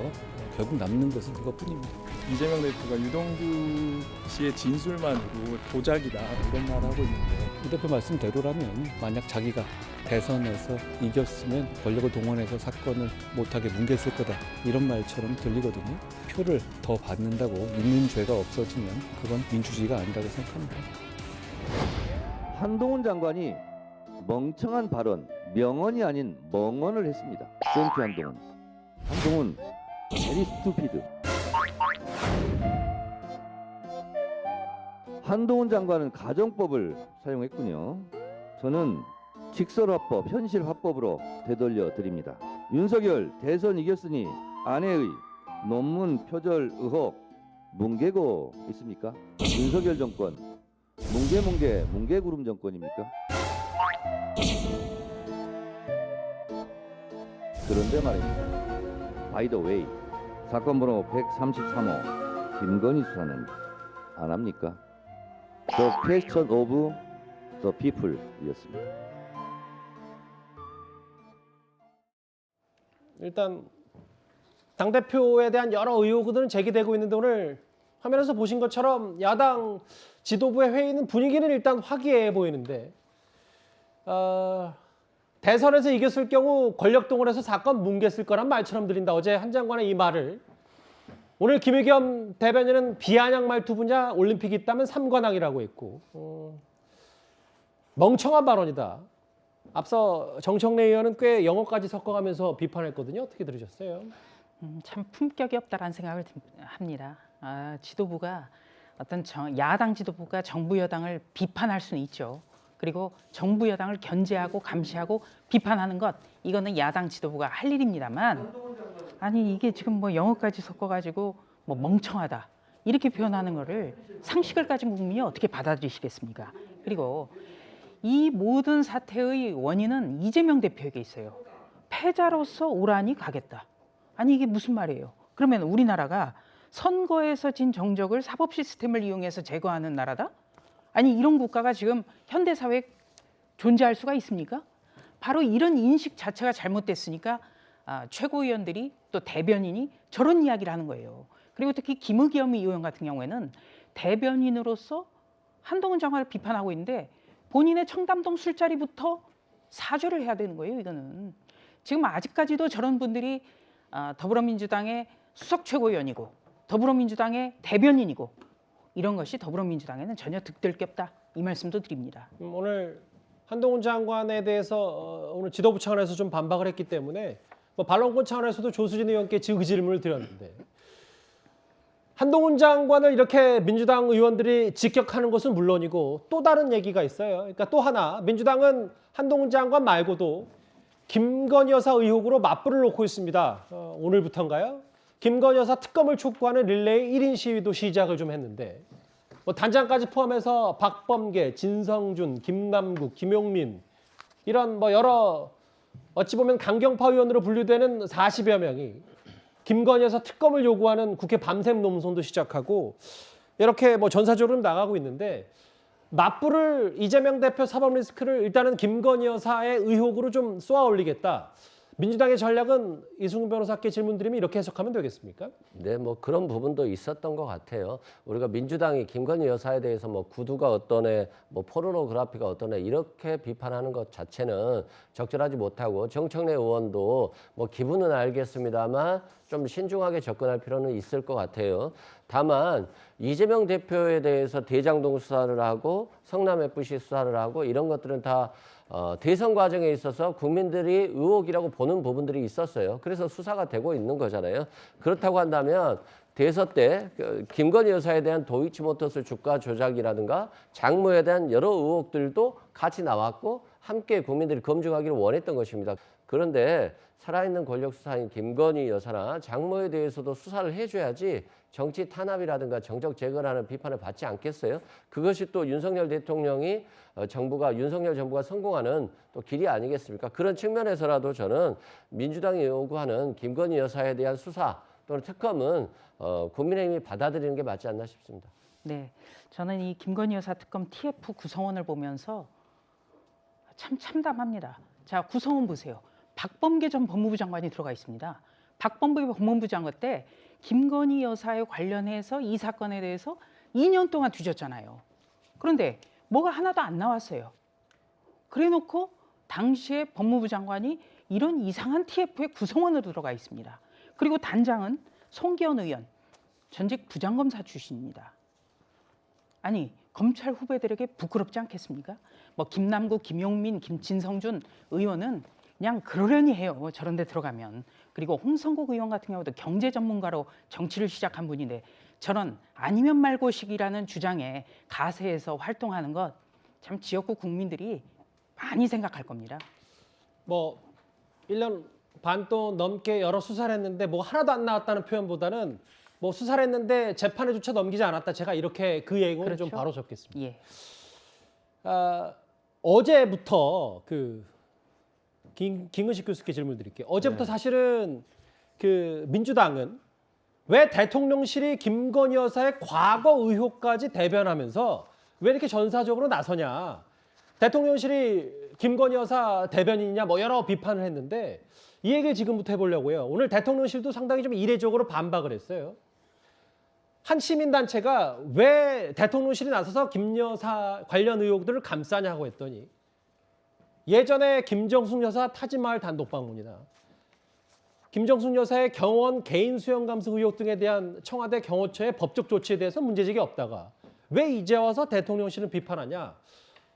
결국 남는 것은 그것뿐입니다. 이재명 대표가 유동규 씨의 진술만으로 도작이다 이런 말을 하고 있는데 이 대표 말씀대로라면 만약 자기가 대선에서 이겼으면 권력을 동원해서 사건을 못하게 뭉갰을 거다 이런 말처럼 들리거든요. 표를 더 받는다고 있는 죄가 없어지면 그건 민주주의가 아니라고 생각합니다. 한동훈 장관이 멍청한 발언, 명언이 아닌 멍언을 했습니다. 땡큐 한동훈. 한동훈 very stupid. 한동훈 장관은 가정법을 사용했군요. 저는 직설화법, 현실화법으로 되돌려 드립니다. 윤석열 대선 이겼으니 아내의 논문 표절 의혹 뭉개고 있습니까? 윤석열 정권 뭉개구름 정권입니까? 그런데 말입니다. By the way, 사건 번호 133호 김건희 수사는 안 합니까? The question of the people 이었습니다. 일단 당대표에 대한 여러 의혹들은 제기되고 있는데 오늘 화면에서 보신 것처럼 야당 지도부의 회의는 분위기는 일단 화기애애 보이는데 대선에서 이겼을 경우 권력 동원해서 사건 뭉갰을 거란 말처럼 들린다. 어제 한 장관의 이 말을 오늘 김의겸 대변인은 비아냥 말투 분야 올림픽이 있다면 삼관왕이라고 했고 멍청한 발언이다. 앞서 정청래 의원은 꽤 영어까지 섞어가면서 비판했거든요. 어떻게 들으셨어요? 참 품격이 없다라는 생각을 합니다. 지도부가 야당 지도부가 정부 여당을 비판할 수는 있죠. 그리고 정부 여당을 견제하고 감시하고 비판하는 것 이거는 야당 지도부가 할 일입니다만 아니 이게 지금 뭐 영어까지 섞어가지고 뭐 멍청하다 이렇게 표현하는 거를 상식을 가진 국민이 어떻게 받아들이시겠습니까? 그리고 이 모든 사태의 원인은 이재명 대표에게 있어요. 패자로서 오란이 가겠다. 아니 이게 무슨 말이에요? 그러면 우리나라가 선거에서 진 정적을 사법 시스템을 이용해서 제거하는 나라다? 아니 이런 국가가 지금 현대사회에 존재할 수가 있습니까? 바로 이런 인식 자체가 잘못됐으니까 최고위원들이 또 대변인이 저런 이야기를 하는 거예요. 그리고 특히 김의겸 의원 같은 경우에는 대변인으로서 한동훈 장관을 비판하고 있는데 본인의 청담동 술자리부터 사죄를 해야 되는 거예요. 이거는 지금 아직까지도 저런 분들이 더불어민주당의 수석 최고위원이고 더불어민주당의 대변인이고 이런 것이 더불어민주당에는 전혀 득될 게 없다. 이 말씀도 드립니다. 오늘 한동훈 장관에 대해서 오늘 지도부 차원에서 좀 반박을 했기 때문에 뭐 반론권 차원에서도 조수진 의원께 그 질문을 드렸는데 한동훈 장관을 이렇게 민주당 의원들이 직격하는 것은 물론이고 또 다른 얘기가 있어요. 그러니까 또 하나 민주당은 한동훈 장관 말고도 김건희 여사 의혹으로 맞불을 놓고 있습니다. 오늘부터인가요? 김건희 여사 특검을 촉구하는 릴레이 1인 시위도 시작을 좀 했는데 뭐 단장까지 포함해서 박범계, 진성준, 김남국, 김용민 이런 뭐 여러 어찌 보면 강경파 의원으로 분류되는 40여 명이 김건희 여사 특검을 요구하는 국회 밤샘 농성도 시작하고 이렇게 뭐 전사적으로 나가고 있는데 맞불을 이재명 대표 사법 리스크를 일단은 김건희 여사의 의혹으로 좀 쏘아 올리겠다. 민주당의 전략은 이승훈 변호사께 질문드리면 이렇게 해석하면 되겠습니까? 네, 뭐 그런 부분도 있었던 것 같아요. 우리가 민주당이 김건희 여사에 대해서 뭐 구두가 어떠네, 뭐 포르노그래피가 어떠네 이렇게 비판하는 것 자체는 적절하지 못하고 정청래 의원도 뭐 기분은 알겠습니다만 좀 신중하게 접근할 필요는 있을 것 같아요. 다만 이재명 대표에 대해서 대장동 수사를 하고 성남FC 수사를 하고 이런 것들은 다 대선 과정에 있어서 국민들이 의혹이라고 보는 부분들이 있었어요. 그래서 수사가 되고 있는 거잖아요. 그렇다고 한다면 대선 때 김건희 여사에 대한 도이치모터스 주가 조작이라든가 장모에 대한 여러 의혹들도 같이 나왔고 함께 국민들이 검증하기를 원했던 것입니다. 그런데 살아있는 권력 수사인 김건희 여사나 장모에 대해서도 수사를 해줘야지 정치 탄압이라든가 정적 제거라는 비판을 받지 않겠어요? 그것이 또 윤석열 대통령이 윤석열 정부가 성공하는 또 길이 아니겠습니까? 그런 측면에서라도 저는 민주당이 요구하는 김건희 여사에 대한 수사 또는 특검은 국민의힘이 받아들이는 게 맞지 않나 싶습니다. 네, 저는 이 김건희 여사 특검 TF 구성원을 보면서 참 참담합니다. 자, 구성원 보세요. 박범계 전 법무부 장관이 들어가 있습니다. 박범계 법무부 장관 때 김건희 여사에 관련해서 이 사건에 대해서 2년 동안 뒤졌잖아요. 그런데 뭐가 하나도 안 나왔어요. 그래놓고 당시에 법무부 장관이 이런 이상한 TF의 구성원으로 들어가 있습니다. 그리고 단장은 송기현 의원, 전직 부장검사 출신입니다. 아니, 검찰 후배들에게 부끄럽지 않겠습니까? 뭐 김남국, 김용민, 김진성준 의원은 그냥 그러려니 해요. 저런 데 들어가면. 그리고 홍성국 의원 같은 경우도 경제 전문가로 정치를 시작한 분인데 저런 아니면 말고식이라는 주장에 가세해서 활동하는 것 참 지역구 국민들이 많이 생각할 겁니다. 뭐 1년 반 또 넘게 여러 수사를 했는데 뭐 하나도 안 나왔다는 표현보다는 뭐 수사를 했는데 재판에조차 넘기지 않았다. 제가 이렇게 그 얘기는 그렇죠? 좀 바로 접겠습니다. 예. 어제부터 그 김근식 교수께 질문 드릴게요. 어제부터 사실은 그 민주당은 왜 대통령실이 김건희 여사의 과거 의혹까지 대변하면서 왜 이렇게 전사적으로 나서냐. 대통령실이 김건희 여사 대변인이냐 뭐 여러 비판을 했는데 이 얘기를 지금부터 해보려고요. 오늘 대통령실도 상당히 좀 이례적으로 반박을 했어요. 한 시민단체가 왜 대통령실이 나서서 김 여사 관련 의혹들을 감싸냐고 했더니 예전에 김정숙 여사 타지마을 단독 방문이나 김정숙 여사의 경원 개인 수용 감수 의혹 등에 대한 청와대 경호처의 법적 조치에 대해서 문제제기 없다가 왜 이제 와서 대통령실은 비판하냐.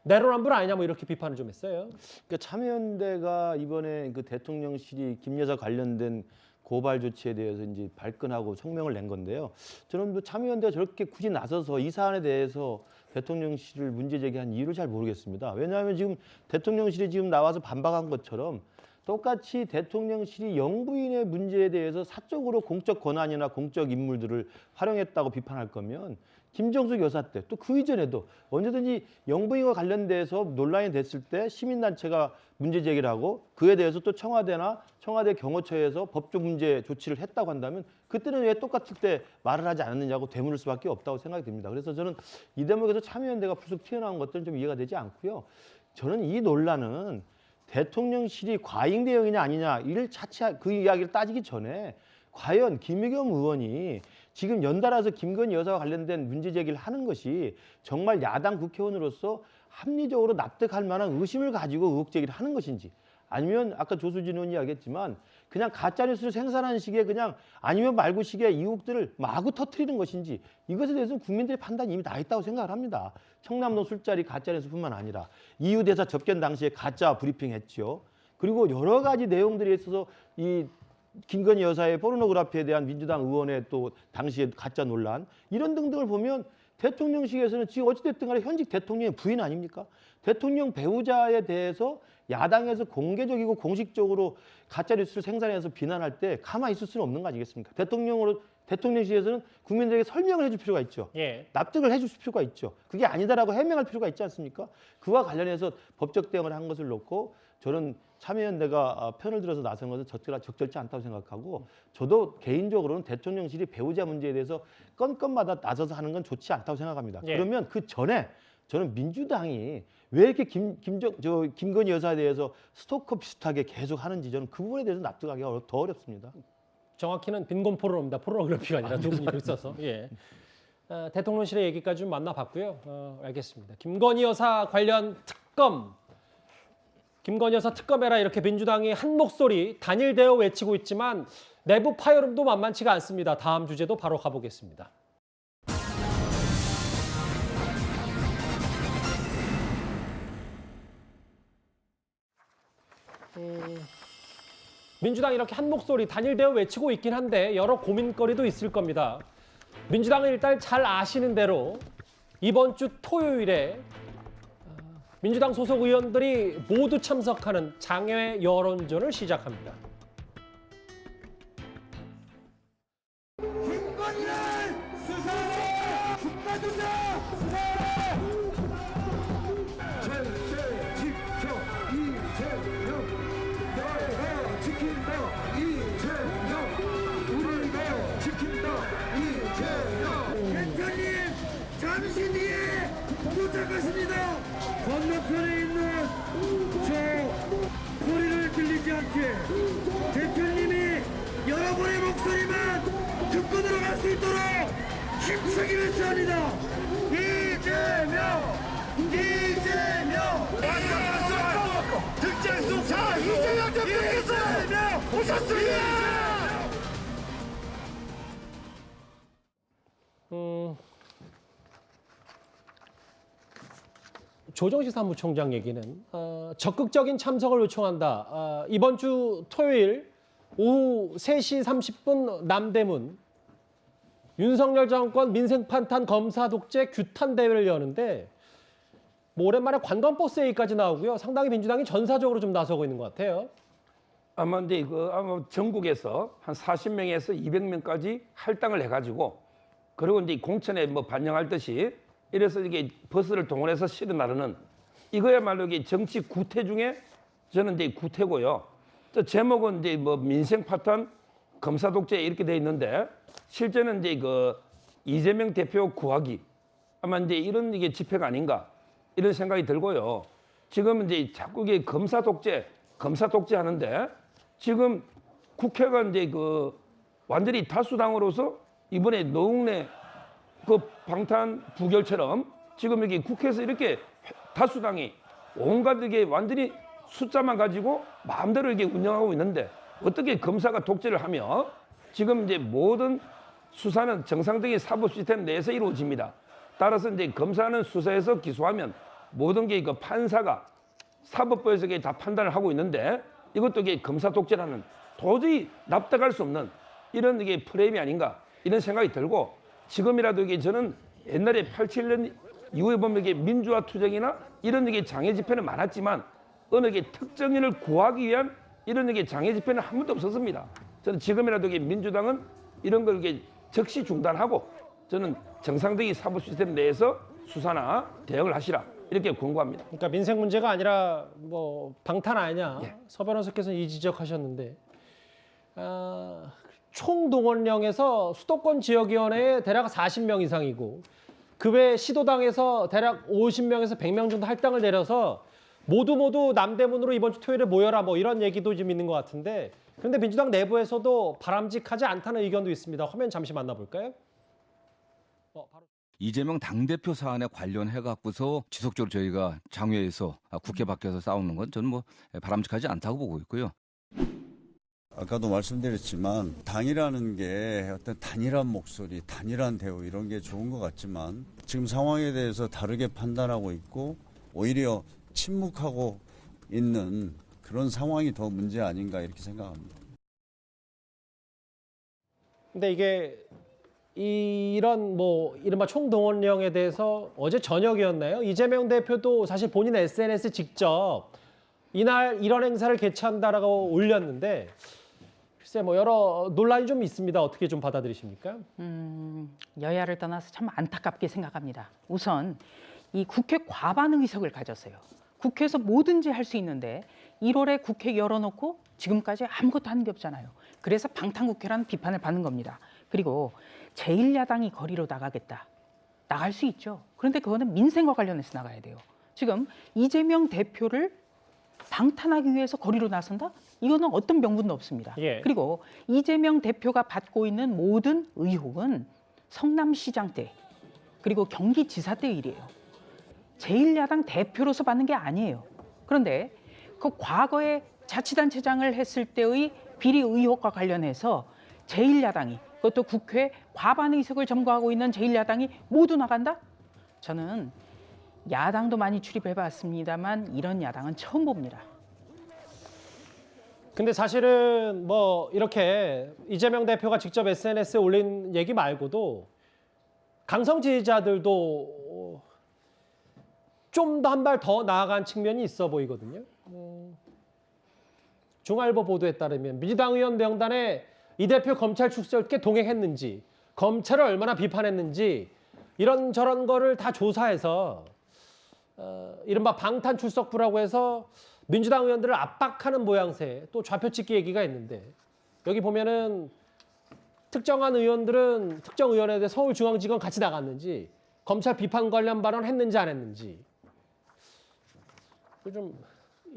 내로남불 아니냐 뭐 이렇게 비판을 좀 했어요. 그러니까 참여연대가 이번에 그 대통령실이 김 여사 관련된 고발 조치에 대해서 이제 발끈하고 성명을 낸 건데요. 저는 뭐 참여연대가 저렇게 굳이 나서서 이 사안에 대해서 대통령실을 문제 제기한 이유를 잘 모르겠습니다. 왜냐하면 지금 대통령실이 지금 나와서 반박한 것처럼 똑같이 대통령실이 영부인의 문제에 대해서 사적으로 공적 권한이나 공적 인물들을 활용했다고 비판할 거면 김정숙 여사 때 또 그 이전에도 언제든지 영부인과 관련돼서 논란이 됐을 때 시민단체가 문제 제기를 하고 그에 대해서 또 청와대나 청와대 경호처에서 법적 문제 조치를 했다고 한다면 그때는 왜 똑같을 때 말을 하지 않았느냐고 되물을 수밖에 없다고 생각이 듭니다. 그래서 저는 이 대목에서 참여연대가 불쑥 튀어나온 것들은 좀 이해가 되지 않고요. 저는 이 논란은 대통령실이 과잉 대응이냐 아니냐 이를 차치 그 이야기를 따지기 전에 과연 김의겸 의원이 지금 연달아서 김건희 여사와 관련된 문제 제기를 하는 것이 정말 야당 국회의원으로서 합리적으로 납득할 만한 의심을 가지고 의혹 제기를 하는 것인지 아니면 아까 조수진 의원이 이야기했지만 그냥 가짜뉴스를 생산하는 식의 그냥 아니면 말고 식의 의혹들을 마구 터뜨리는 것인지 이것에 대해서는 국민들의 판단이 이미 나 있다고 생각을 합니다. 청남로 술자리 가짜뉴스뿐만 아니라 EU 대사 접견 당시에 가짜 브리핑했죠. 그리고 여러 가지 내용들에 있어서 이 김건희 여사의 포르노그래피에 대한 민주당 의원의 또 당시의 가짜 논란 이런 등등을 보면 대통령실에서는 지금 어찌됐든 간에 현직 대통령의 부인 아닙니까? 대통령 배우자에 대해서 야당에서 공개적이고 공식적으로 가짜뉴스를 생산해서 비난할 때 가만히 있을 수는 없는 거 아니겠습니까? 대통령실에서는 국민들에게 설명을 해줄 필요가 있죠. 예. 납득을 해줄 필요가 있죠. 그게 아니다라고 해명할 필요가 있지 않습니까? 그와 관련해서 법적 대응을 한 것을 놓고 저는 참여연대가 편을 들어서 나선 것은 적절치 않다고 생각하고 저도 개인적으로는 대통령실이 배우자 문제에 대해서 건건마다 나서서 하는 건 좋지 않다고 생각합니다. 예. 그러면 그 전에 저는 민주당이 왜 이렇게 김건희 여사에 대해서 스토커 비슷하게 계속 하는지 저는 그 부분에 대해서 납득하기가 더 어렵습니다. 정확히는 빈곤 포르노입니다. 포르노그래피가 아니라 두 분이 있어서. 예. 대통령실의 얘기까지 좀 만나봤고요. 알겠습니다. 김건희 여사 관련 특검. 김건희 여사 특검해라 이렇게 민주당이 한 목소리 단일되어 외치고 있지만 내부 파열음도 만만치가 않습니다. 다음 주제도 바로 가보겠습니다. 민주당이 이렇게 한 목소리 단일되어 외치고 있긴 한데 여러 고민거리도 있을 겁니다. 민주당은 일단 잘 아시는 대로 이번 주 토요일에 민주당 소속 의원들이 모두 참석하는 장외 여론전을 시작합니다. 김건희를 수사해! 죽어주자! 절대 지켜 이재명! 너희가 지킨다 이재명! 우리가 지킨다 이재명! 대표님 잠시 뒤에 도착하십니다! 건너편에 있는 저 소리를 들리지 않게 대표님이 여러분 특전수 자 이재명 대표께서 오셨습니다. 조정식 사무총장 얘기는 적극적인 참석을 요청한다. 이번 주 토요일 오후 3시 30분 남대문 윤석열 정권 민생판탄 검사 독재 규탄 대회를 여는데 뭐 오랜만에 관광버스 얘기까지 나오고요. 상당히 민주당이 전사적으로 좀 나서고 있는 것 같아요. 아마 이제 아마 전국에서 한 40명에서 200명까지 할당을 해가지고 그리고 이제 공천에 뭐 반영할 듯이 이래서 이게 버스를 동원해서 실어 나르는 이거야말로 이게 정치 구태 중에 저는 이제 구태고요. 또 제목은 이제 뭐 민생 파탄 검사 독재 이렇게 돼 있는데 실제는 이제 이재명 대표 구하기 아마 이제 이런 이게 집회가 아닌가 이런 생각이 들고요. 지금 이제 자꾸 이게 검사 독재 하는데 지금 국회가 이제 완전히 다수당으로서 이번에 노웅래 방탄 부결처럼 지금 여기 국회에서 이렇게 다수당이 온갖 이게 완전히 숫자만 가지고 마음대로 이게 운영하고 있는데 어떻게 검사가 독재를 하며 지금 이제 모든 수사는 정상적인 사법 시스템 내에서 이루어집니다. 따라서 이제 검사는 수사에서 기소하면 모든 게 판사가 사법부에서 다 판단을 하고 있는데 이것도 이게 검사 독재라는 도저히 납득할 수 없는 이런 이게 프레임이 아닌가 이런 생각이 들고 지금이라도 이게 저는 옛날에 87년 이후에 보면 이게 민주화 투쟁이나 이런 이게 장애 집회는 많았지만 어느 게 특정인을 구하기 위한 이런 이게 장애 집회는 한 번도 없었습니다. 저는 지금이라도 이게 민주당은 이런 걸 이게 즉시 중단하고 저는 정상적인 사법 시스템 내에서 수사나 대응을 하시라 이렇게 권고합니다. 그러니까 민생 문제가 아니라 뭐 방탄 아니냐 서 변호사께서는 이 지적하셨는데 총 동원령에서 수도권 지역위원회에 대략 40명 이상이고 그 외 시도당에서 대략 50명에서 100명 정도 할당을 내려서 모두 남대문으로 이번 주 토요일에 모여라 뭐 이런 얘기도 좀 있는 것 같은데 그런데 민주당 내부에서도 바람직하지 않다는 의견도 있습니다. 화면 잠시 만나볼까요? 이재명 당대표 사안에 관련해 갖고서 지속적으로 저희가 장외에서 국회 밖에서 싸우는 건 저는 뭐 바람직하지 않다고 보고 있고요. 아까도 말씀드렸지만 당이라는 게 어떤 단일한 목소리, 단일한 대우 이런 게 좋은 것 같지만 지금 상황에 대해서 다르게 판단하고 있고 오히려 침묵하고 있는 그런 상황이 더 문제 아닌가 이렇게 생각합니다. 근데 이게 이런 뭐 이른바 총동원령에 대해서 어제 저녁이었나요? 이재명 대표도 사실 본인 SNS 직접 이날 이런 행사를 개최한다라고 올렸는데 글쎄 뭐 여러 논란이 좀 있습니다. 어떻게 좀 받아들이십니까? 여야를 떠나서 참 안타깝게 생각합니다. 우선 이 국회 과반의 의석을 가졌어요. 국회에서 뭐든지 할 수 있는데 1월에 국회 열어놓고 지금까지 아무것도 하는 게 없잖아요. 그래서 방탄국회라는 비판을 받는 겁니다. 그리고 제1야당이 거리로 나가겠다. 나갈 수 있죠. 그런데 그거는 민생과 관련해서 나가야 돼요. 지금 이재명 대표를 방탄하기 위해서 거리로 나선다? 이거는 어떤 명분도 없습니다. 그리고 이재명 대표가 받고 있는 모든 의혹은 성남시장 때 그리고 경기지사 때 일이에요. 제1야당 대표로서 받는 게 아니에요. 그런데 그 과거에 자치단체장을 했을 때의 비리 의혹과 관련해서 제1야당이 그것도 국회 과반 의석을 점거하고 있는 제1야당이 모두 나간다? 저는 야당도 많이 출입해봤습니다만 이런 야당은 처음 봅니다. 근데 사실은 뭐 이렇게 이재명 대표가 직접 SNS에 올린 얘기 말고도 강성 지지자들도 좀 더 한 발 더 나아간 측면이 있어 보이거든요. 중앙일보 보도에 따르면 민주당 의원 명단에 이 대표 검찰 출석에 동행했는지 검찰을 얼마나 비판했는지 이런저런 거를 다 조사해서 이른바 방탄 출석부라고 해서 민주당 의원들을 압박하는 모양새 또 좌표찍기 얘기가 있는데 여기 보면은 특정한 의원들은 특정 의원에 서울중앙지검 같이 나갔는지 검찰 비판 관련 발언 했는지 안 했는지 좀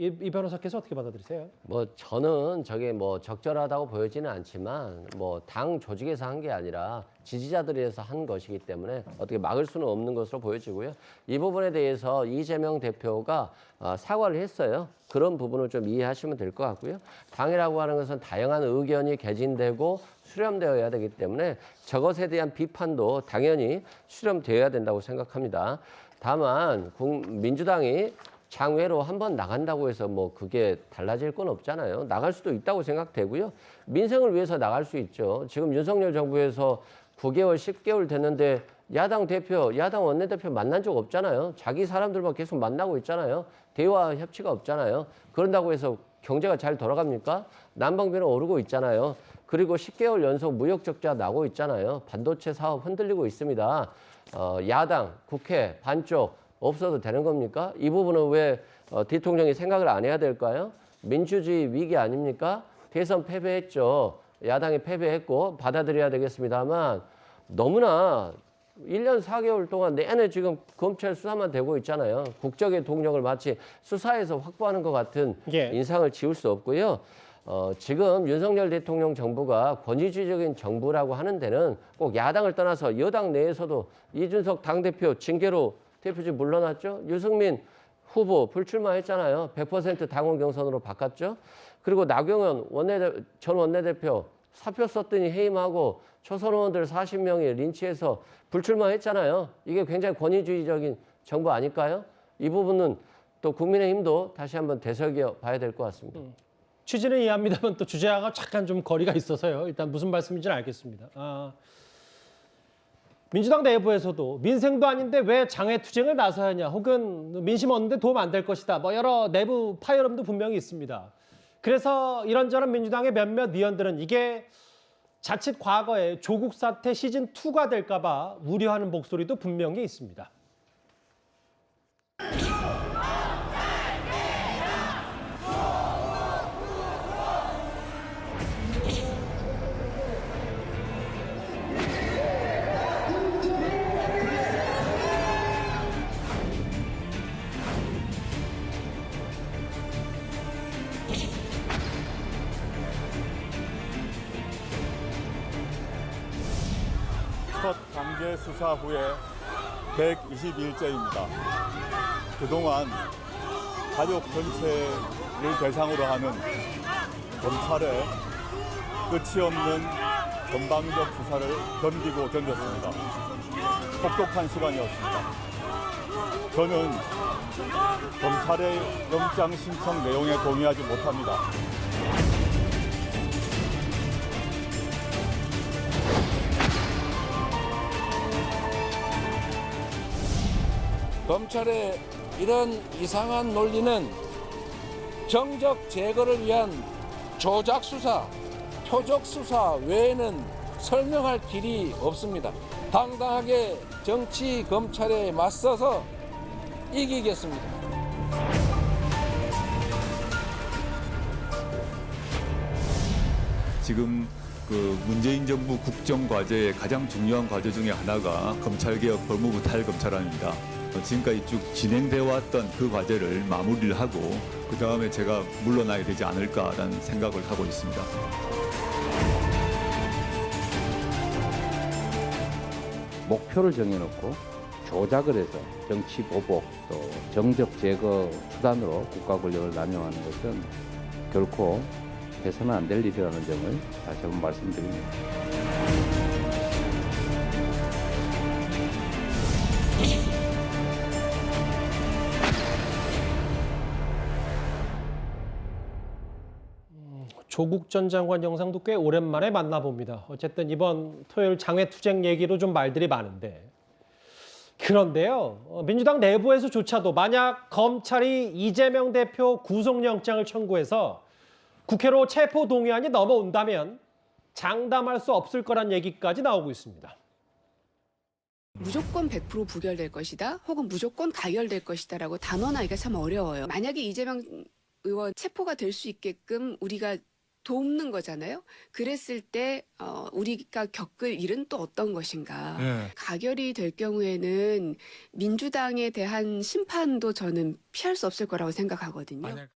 이 변호사께서 어떻게 받아들이세요? 뭐 저는 저게 뭐 적절하다고 보여지는 않지만 뭐 당 조직에서 한 게 아니라 지지자들에서 한 것이기 때문에 어떻게 막을 수는 없는 것으로 보여지고요. 이 부분에 대해서 이재명 대표가 사과를 했어요. 그런 부분을 좀 이해하시면 될 것 같고요. 당이라고 하는 것은 다양한 의견이 개진되고 수렴되어야 되기 때문에 저것에 대한 비판도 당연히 수렴되어야 된다고 생각합니다. 다만 민주당이 장외로 한번 나간다고 해서 뭐 그게 달라질 건 없잖아요. 나갈 수도 있다고 생각되고요. 민생을 위해서 나갈 수 있죠. 지금 윤석열 정부에서 9개월, 10개월 됐는데 야당 대표, 야당 원내대표 만난 적 없잖아요. 자기 사람들만 계속 만나고 있잖아요. 대화 협치가 없잖아요. 그런다고 해서 경제가 잘 돌아갑니까? 난방비는 오르고 있잖아요. 그리고 10개월 연속 무역 적자 나고 있잖아요. 반도체 사업 흔들리고 있습니다. 야당, 국회, 반쪽 없어도 되는 겁니까? 이 부분은 왜 대통령이 생각을 안 해야 될까요? 민주주의 위기 아닙니까? 대선 패배했죠. 야당이 패배했고 받아들여야 되겠습니다만 너무나 1년 4개월 동안 내내 지금 검찰 수사만 되고 있잖아요. 국적의 동력을 마치 수사에서 확보하는 것 같은 인상을 지울 수 없고요. 지금 윤석열 대통령 정부가 권위주의적인 정부라고 하는 데는 꼭 야당을 떠나서 여당 내에서도 이준석 당대표 징계로 대표직 물러났죠. 유승민 후보 불출마했잖아요. 100% 당원 경선으로 바꿨죠. 그리고 나경원 전 원내대표 사표 썼더니 해임하고 초선 의원들 40명이 린치해서 불출마했잖아요. 이게 굉장히 권위주의적인 정부 아닐까요? 이 부분은 또 국민의힘도 다시 한번 되새겨 봐야 될 것 같습니다. 취지는 이해합니다만 또 주제와 약간 좀 거리가 있어서요. 일단 무슨 말씀인지는 알겠습니다. 민주당 내부에서도 민생도 아닌데 왜 장외투쟁을 나서야 하냐, 혹은 민심 얻는데 도움 안 될 것이다, 뭐 여러 내부 파열음도 분명히 있습니다. 그래서 이런저런 민주당의 몇몇 의원들은 이게 자칫 과거에 조국 사태 시즌2가 될까 봐 우려하는 목소리도 분명히 있습니다. 첫 강제 수사 후에 120일째입니다. 그동안 가족 전체를 대상으로 하는 검찰의 끝이 없는 전방위적 수사를 견디고 견뎠습니다. 혹독한 시간이었습니다. 저는 검찰의 영장 신청 내용에 동의하지 못합니다. 검찰의 이런 이상한 논리는 정적 제거를 위한 조작 수사, 표적 수사 외에는 설명할 길이 없습니다. 당당하게 정치 검찰에 맞서서 이기겠습니다. 지금 문재인 정부 국정과제의 가장 중요한 과제 중에 하나가 검찰개혁 법무부 탈검찰안입니다. 지금까지 쭉 진행되어 왔던 그 과제를 마무리를 하고 그 다음에 제가 물러나야 되지 않을까라는 생각을 하고 있습니다. 목표를 정해놓고 조작을 해서 정치 보복 또 정적 제거 수단으로 국가 권력을 남용하는 것은 결코 해서는 안 될 일이라는 점을 다시 한번 말씀드립니다. 조국 전 장관 영상도 꽤 오랜만에 만나봅니다. 어쨌든 이번 토요일 장외투쟁 얘기로 좀 말들이 많은데, 그런데요, 민주당 내부에서조차도 만약 검찰이 이재명 대표 구속영장을 청구해서 국회로 체포동의안이 넘어온다면 장담할 수 없을 거란 얘기까지 나오고 있습니다. 무조건 100% 부결될 것이다, 혹은 무조건 가결될 것이다라고 단언하기가 참 어려워요. 만약에 이재명 의원 체포가 될 수 있게끔 우리가 돕는 거잖아요. 그랬을 때 우리가 겪을 일은 또 어떤 것인가. 가결이 될 경우에는 민주당에 대한 심판도 저는 피할 수 없을 거라고 생각하거든요.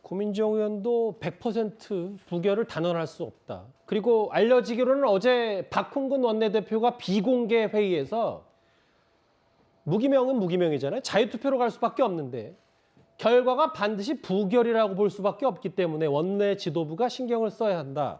고민정 의원도 100% 부결을 단언할 수 없다. 그리고 알려지기로는 어제 박홍근 원내대표가 비공개 회의에서 무기명은 무기명이잖아요. 자유투표로 갈 수밖에 없는데 결과가 반드시 부결이라고 볼 수밖에 없기 때문에 원내 지도부가 신경을 써야 한다.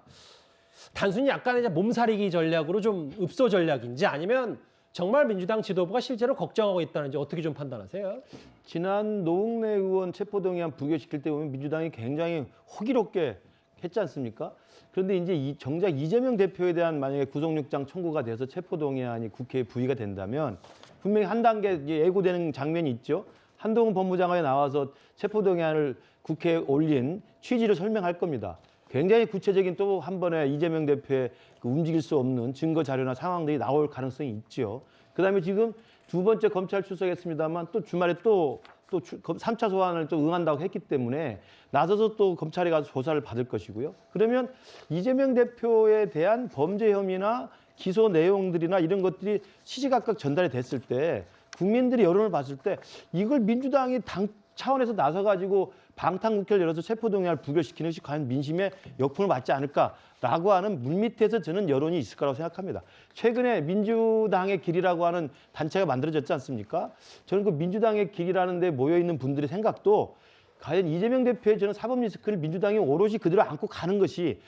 단순히 약간의 이제 몸살이기 전략으로 좀 읍소 전략인지 아니면 정말 민주당 지도부가 실제로 걱정하고 있다는지 어떻게 좀 판단하세요? 지난 노웅래 의원 체포동의안 부결시킬 때 보면 민주당이 굉장히 호기롭게 했지 않습니까? 그런데 이제 정작 이재명 대표에 대한 만약에 구속영장 청구가 돼서 체포동의안이 국회에 부의가 된다면 분명히 한 단계 예고되는 장면이 있죠. 한동훈 법무장관이 나와서 체포동의안을 국회에 올린 취지를 설명할 겁니다. 굉장히 구체적인 또 한 번에 이재명 대표의 그 움직일 수 없는 증거 자료나 상황들이 나올 가능성이 있죠. 그다음에 지금 두 번째 검찰 출석했습니다만 또 주말에 또 3차 소환을 또 응한다고 했기 때문에 나서서 또 검찰에 가서 조사를 받을 것이고요. 그러면 이재명 대표에 대한 범죄 혐의나 기소 내용들이나 이런 것들이 시시각각 전달이 됐을 때 국민들이 여론을 봤을 때 이걸 민주당이 당 차원에서 나서가지고 방탄국회를 열어서 체포동의안을 부결시키는 것이 과연 민심의 역풍을 맞지 않을까라고 하는 물밑에서 저는 여론이 있을 거라고 생각합니다. 최근에 민주당의 길이라고 하는 단체가 만들어졌지 않습니까? 저는 그 민주당의 길이라는 데 모여있는 분들의 생각도 과연 이재명 대표의 저는 사법 리스크를 민주당이 오롯이 그대로 안고 가는 것이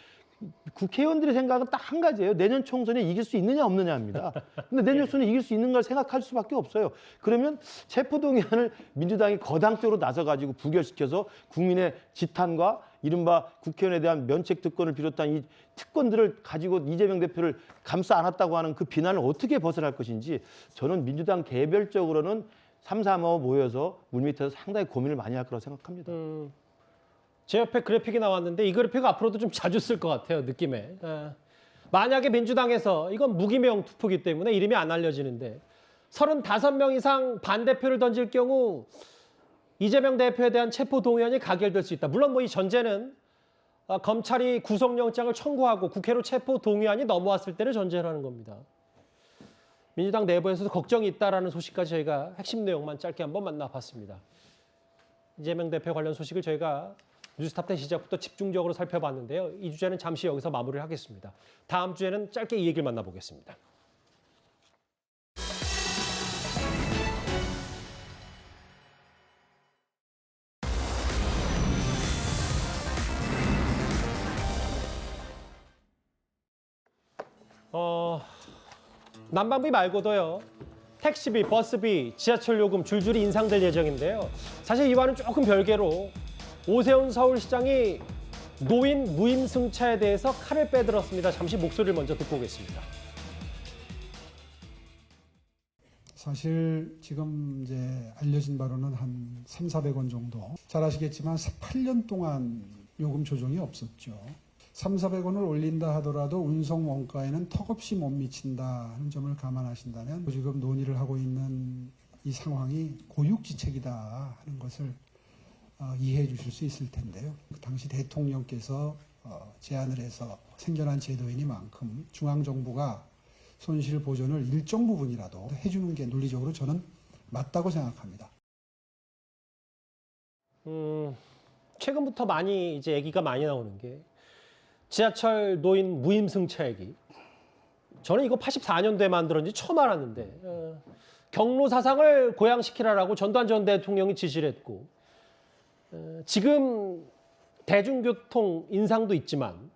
국회의원들의 생각은 딱 한 가지예요. 내년 총선에 이길 수 있느냐 없느냐입니다. 근데 내년 총선에 이길 수 있는 걸 생각할 수밖에 없어요. 그러면 체포동의안을 민주당이 거당적으로 나서가지고 부결시켜서 국민의 지탄과 이른바 국회의원에 대한 면책 특권을 비롯한 이 특권들을 가지고 이재명 대표를 감싸 안았다고 하는 그 비난을 어떻게 벗어날 것인지 저는 민주당 개별적으로는 3, 4모 모여서 물밑에서 상당히 고민을 많이 할 거라고 생각합니다. 제 옆에 그래픽이 나왔는데 이 그래픽 앞으로도 좀 자주 쓸 것 같아요, 느낌에. 만약에 민주당에서 이건 무기명 투표기 때문에 이름이 안 알려지는데 35명 이상 반대표를 던질 경우 이재명 대표에 대한 체포동의안이 가결될 수 있다. 물론 뭐 이 전제는 검찰이 구속영장을 청구하고 국회로 체포동의안이 넘어왔을 때를 전제로 하는 겁니다. 민주당 내부에서도 걱정이 있다라는 소식까지 저희가 핵심 내용만 짧게 한번 만나봤습니다. 이재명 대표 관련 소식을 저희가 뉴스탑 때 시작부터 집중적으로 살펴봤는데요. 이 주제는 잠시 여기서 마무리를 하겠습니다. 다음 주에는 짧게 이 얘기를 만나보겠습니다. 난방비 말고도요. 택시비, 버스비, 지하철 요금 줄줄이 인상될 예정인데요. 사실 이와는 조금 별개로 오세훈 서울시장이 노인 무임승차에 대해서 칼을 빼들었습니다. 잠시 목소리를 먼저 듣고 오겠습니다. 사실 지금 이제 알려진 바로는 한 300~400원 정도. 잘 아시겠지만 8년 동안 요금 조정이 없었죠. 300~400원을 올린다 하더라도 운송 원가에는 턱없이 못 미친다 하는 점을 감안하신다면 지금 논의를 하고 있는 이 상황이 고육지책이다 하는 것을 이해해 주실 수 있을 텐데요. 그 당시 대통령께서 제안을 해서 생겨난 제도이니만큼 중앙정부가 손실 보전을 일정 부분이라도 해주는 게 논리적으로 저는 맞다고 생각합니다. 최근부터 많이 이제 얘기가 많이 나오는 게 지하철 노인 무임승차 얘기. 저는 이거 84년도에 만들었는지 처음 알았는데 경로 사상을 고양시키라라고 전두환 전 대통령이 지시를 했고 지금 대중교통 인상도 있지만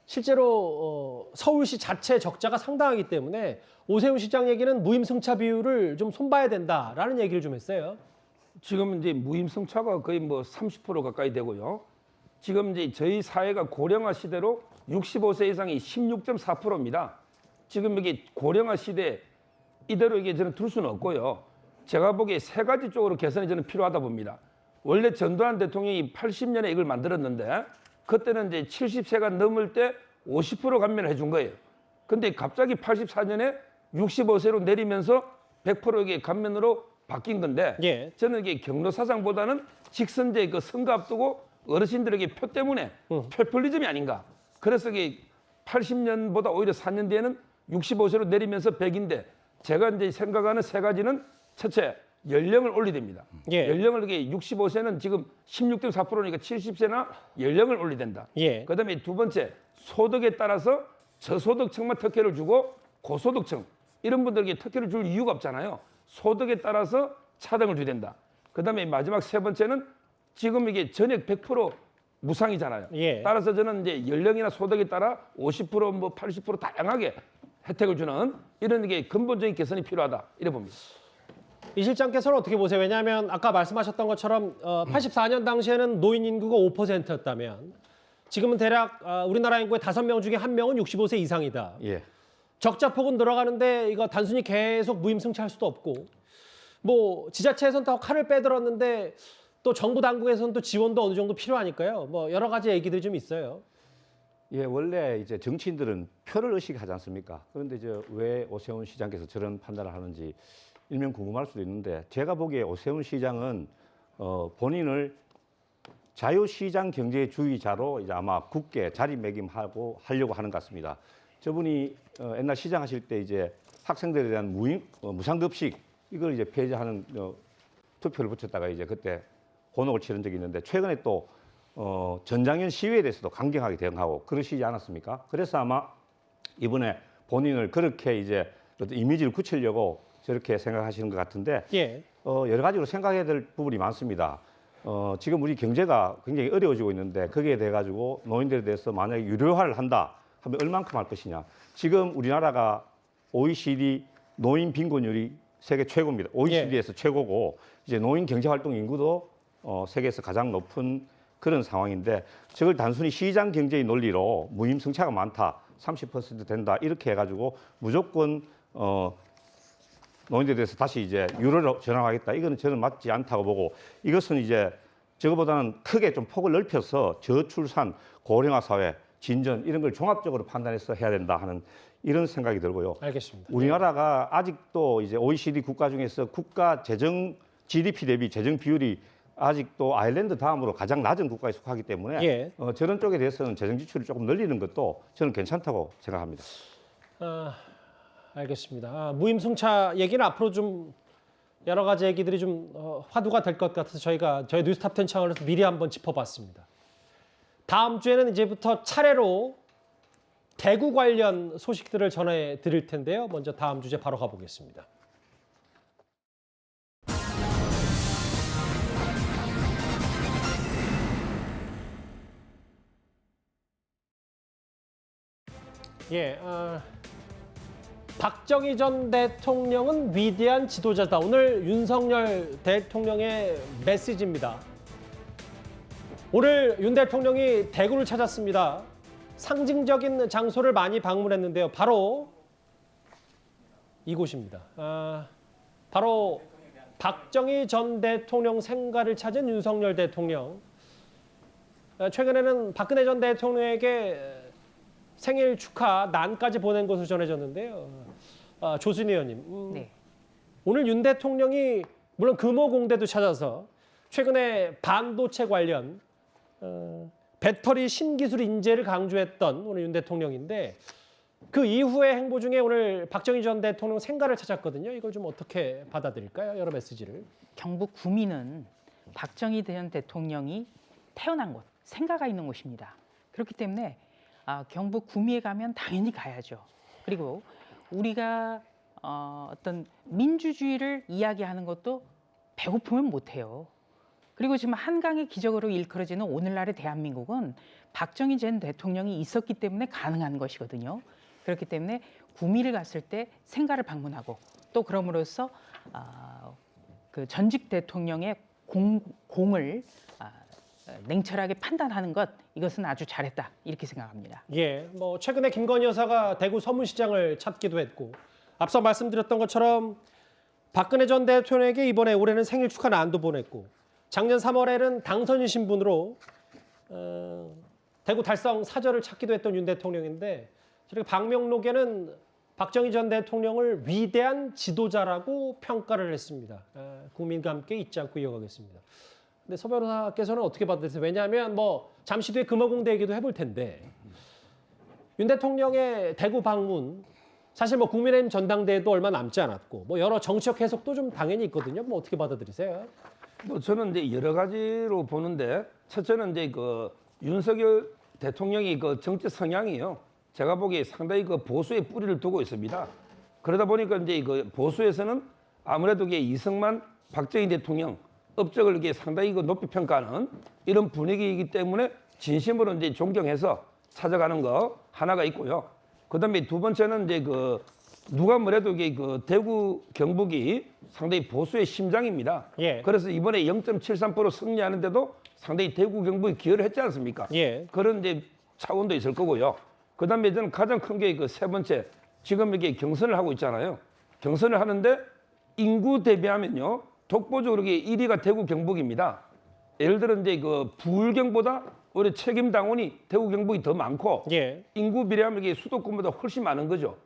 실제로 서울시 자체 적자가 상당하기 때문에 오세훈 시장 얘기는 무임승차 비율을 좀 손봐야 된다라는 얘기를 좀 했어요. 지금 이제 무임승차가 거의 뭐 30% 가까이 되고요. 지금 이제 저희 사회가 고령화 시대로 65세 이상이 16.4%입니다. 지금 이게 고령화 시대 이대로 이게 저는 둘 수는 없고요. 제가 보기에 세 가지 쪽으로 개선이 저는 필요하다 봅니다. 원래 전두환 대통령이 80년에 이걸 만들었는데 그때는 이제 70세가 넘을 때 50% 감면을 해준 거예요. 근데 갑자기 84년에 65세로 내리면서 100% 이게 감면으로 바뀐 건데 저는 이게 경로 사상보다는 직선제 그 선거 앞두고 어르신들에게 표 때문에 표퓰리즘이 아닌가. 그래서 이게 80년보다 오히려 4년 뒤에는 65세로 내리면서 100인데 제가 이제 생각하는 세 가지는 첫째, 연령을 올리됩니다. 예. 연령을 이게 65세는 지금 16.4%니까 70세나 연령을 올리된다. 예. 그다음에 두 번째 소득에 따라서 저소득층만 특혜를 주고 고소득층 이런 분들에게 특혜를 줄 이유가 없잖아요. 소득에 따라서 차등을 주야 된다. 그다음에 마지막 세 번째는 지금 이게 전액 100% 무상이잖아요. 예. 따라서 저는 이제 연령이나 소득에 따라 50% 뭐 80% 다양하게 혜택을 주는 이런 게 근본적인 개선이 필요하다 이래 봅니다. 이 실장께서는 어떻게 보세요? 왜냐하면 아까 말씀하셨던 것처럼 84년 당시에는 노인 인구가 5%였다면 지금은 대략 우리나라 인구의 5명 중에 1명은 65세 이상이다. 예. 적자폭은 늘어가는데 이거 단순히 계속 무임승차할 수도 없고 뭐 지자체에서는 더 칼을 빼들었는데 또 정부 당국에서는 또 지원도 어느 정도 필요하니까요. 뭐 여러 가지 얘기들이 좀 있어요. 예, 원래 이제 정치인들은 표를 의식하지 않습니까? 그런데 이제 왜 오세훈 시장께서 저런 판단을 하는지 일명 궁금할 수도 있는데 제가 보기에 오세훈 시장은 본인을 자유시장 경제주의자로 이제 아마 굳게 자리매김하고 하려고 하는 것 같습니다. 저분이 옛날 시장하실 때 이제 학생들에 대한 무상급식 이걸 이제 폐지하는 투표를 붙였다가 이제 그때 곤혹을 치른 적이 있는데 최근에 또 전장현 시위에 대해서도 강경하게 대응하고 그러시지 않았습니까? 그래서 아마 이번에 본인을 그렇게 이제 이미지를 굳히려고 저렇게 생각하시는 것 같은데 예. 여러 가지로 생각해야 될 부분이 많습니다. 지금 우리 경제가 굉장히 어려워지고 있는데 거기에 대해 가지고 노인들에 대해서 만약에 유료화를 한다 하면 얼만큼 할 것이냐. 지금 우리나라가 OECD 노인 빈곤율이 세계 최고입니다. OECD에서 최고고 이제 노인 경제활동 인구도 세계에서 가장 높은 그런 상황인데 저걸 단순히 시장 경제의 논리로 무임승차가 많다, 30% 된다 이렇게 해가지고 무조건 노인들에 대해서 다시 이제 유료로 전환하겠다. 이거는 저는 맞지 않다고 보고 이것은 이제 저거보다는 크게 좀 폭을 넓혀서 저출산, 고령화 사회, 진전 이런 걸 종합적으로 판단해서 해야 된다 하는 이런 생각이 들고요. 알겠습니다. 우리나라가 아직도 이제 OECD 국가 중에서 국가 재정 GDP 대비 재정 비율이 아직도 아일랜드 다음으로 가장 낮은 국가에 속하기 때문에 예. 저런 쪽에 대해서는 재정 지출을 조금 늘리는 것도 저는 괜찮다고 생각합니다. 알겠습니다. 무임승차 얘기는 앞으로 좀 여러 가지 얘기들이 좀 화두가 될 것 같아서 저희 뉴스탑 10 채널에서 미리 한번 짚어봤습니다. 다음 주에는 이제부터 차례로 대구 관련 소식들을 전해드릴 텐데요. 먼저 다음 주제 바로 가보겠습니다. 예, 박정희 전 대통령은 위대한 지도자다. 오늘 윤석열 대통령의 메시지입니다. 오늘 윤 대통령이 대구를 찾았습니다. 상징적인 장소를 많이 방문했는데요. 바로 이곳입니다. 바로 박정희 전 대통령 생가를 찾은 윤석열 대통령. 최근에는 박근혜 전 대통령에게 생일 축하 난까지 보낸 것으로 전해졌는데요. 조순희 의원님, 네. 오늘 윤 대통령이 물론 금호공대도 찾아서 최근에 반도체 관련 배터리 신기술 인재를 강조했던 오늘 윤 대통령인데 그 이후의 행보 중에 오늘 박정희 전 대통령 생가를 찾았거든요. 이걸 좀 어떻게 받아들일까요? 여러 메시지를. 경북 구미는 박정희 전 대통령이 태어난 곳, 생가가 있는 곳입니다. 그렇기 때문에 경북 구미에 가면 당연히 가야죠. 그리고 우리가 어떤 민주주의를 이야기하는 것도 배고프면 못해요. 그리고 지금 한강의 기적으로 일컬어지는 오늘날의 대한민국은 박정희 전 대통령이 있었기 때문에 가능한 것이거든요. 그렇기 때문에 구미를 갔을 때 생가를 방문하고 또 그럼으로써 그 전직 대통령의 공을 냉철하게 판단하는 것, 이것은 아주 잘했다 이렇게 생각합니다. 예, 뭐 최근에 김건희 여사가 대구 서문시장을 찾기도 했고 앞서 말씀드렸던 것처럼 박근혜 전 대통령에게 이번에 올해는 생일 축하 난도 보냈고 작년 3월에는 당선인 신분으로 대구 달성 사저를 찾기도 했던 윤 대통령인데 저렇게 방명록에는 박정희 전 대통령을 위대한 지도자라고 평가를 했습니다. 국민과 함께 잊지 않고 이어가겠습니다. 근데 서 변호사께서는 어떻게 받으세요? 왜냐하면 뭐 잠시 뒤에 금호공대 얘기도 해볼 텐데 윤 대통령의 대구 방문 사실 뭐 국민의힘 전당대회도 얼마 남지 않았고 뭐 여러 정치적 해석도 좀 당연히 있거든요. 뭐 어떻게 받아들이세요? 뭐 저는 이제 여러 가지로 보는데 첫째는 이제 그 윤석열 대통령이 그 정치 성향이요. 제가 보기에 상당히 그 보수의 뿌리를 두고 있습니다. 그러다 보니까 이제 그 보수에서는 아무래도 이게 이승만, 박정희 대통령 업적을 이게 상당히 그 높이 평가하는 이런 분위기이기 때문에 진심으로 이제 존경해서 찾아가는 거 하나가 있고요. 그다음에 두 번째는 이제 그 누가 뭐래도 이게 그 대구 경북이 상당히 보수의 심장입니다. 예. 그래서 이번에 0.73% 승리하는데도 상당히 대구 경북이 기여를 했지 않습니까? 예. 그런 이제 차원도 있을 거고요. 그다음에 저는 가장 큰 게 그 세 번째, 지금 이게 경선을 하고 있잖아요. 경선을 하는데 인구 대비하면요, 독보적으로 이게 1위가 대구 경북입니다. 예를 들어 이제 그 부울경보다 오히려 책임 당원이 대구 경북이 더 많고 예. 인구 비례하면 이게 수도권보다 훨씬 많은 거죠.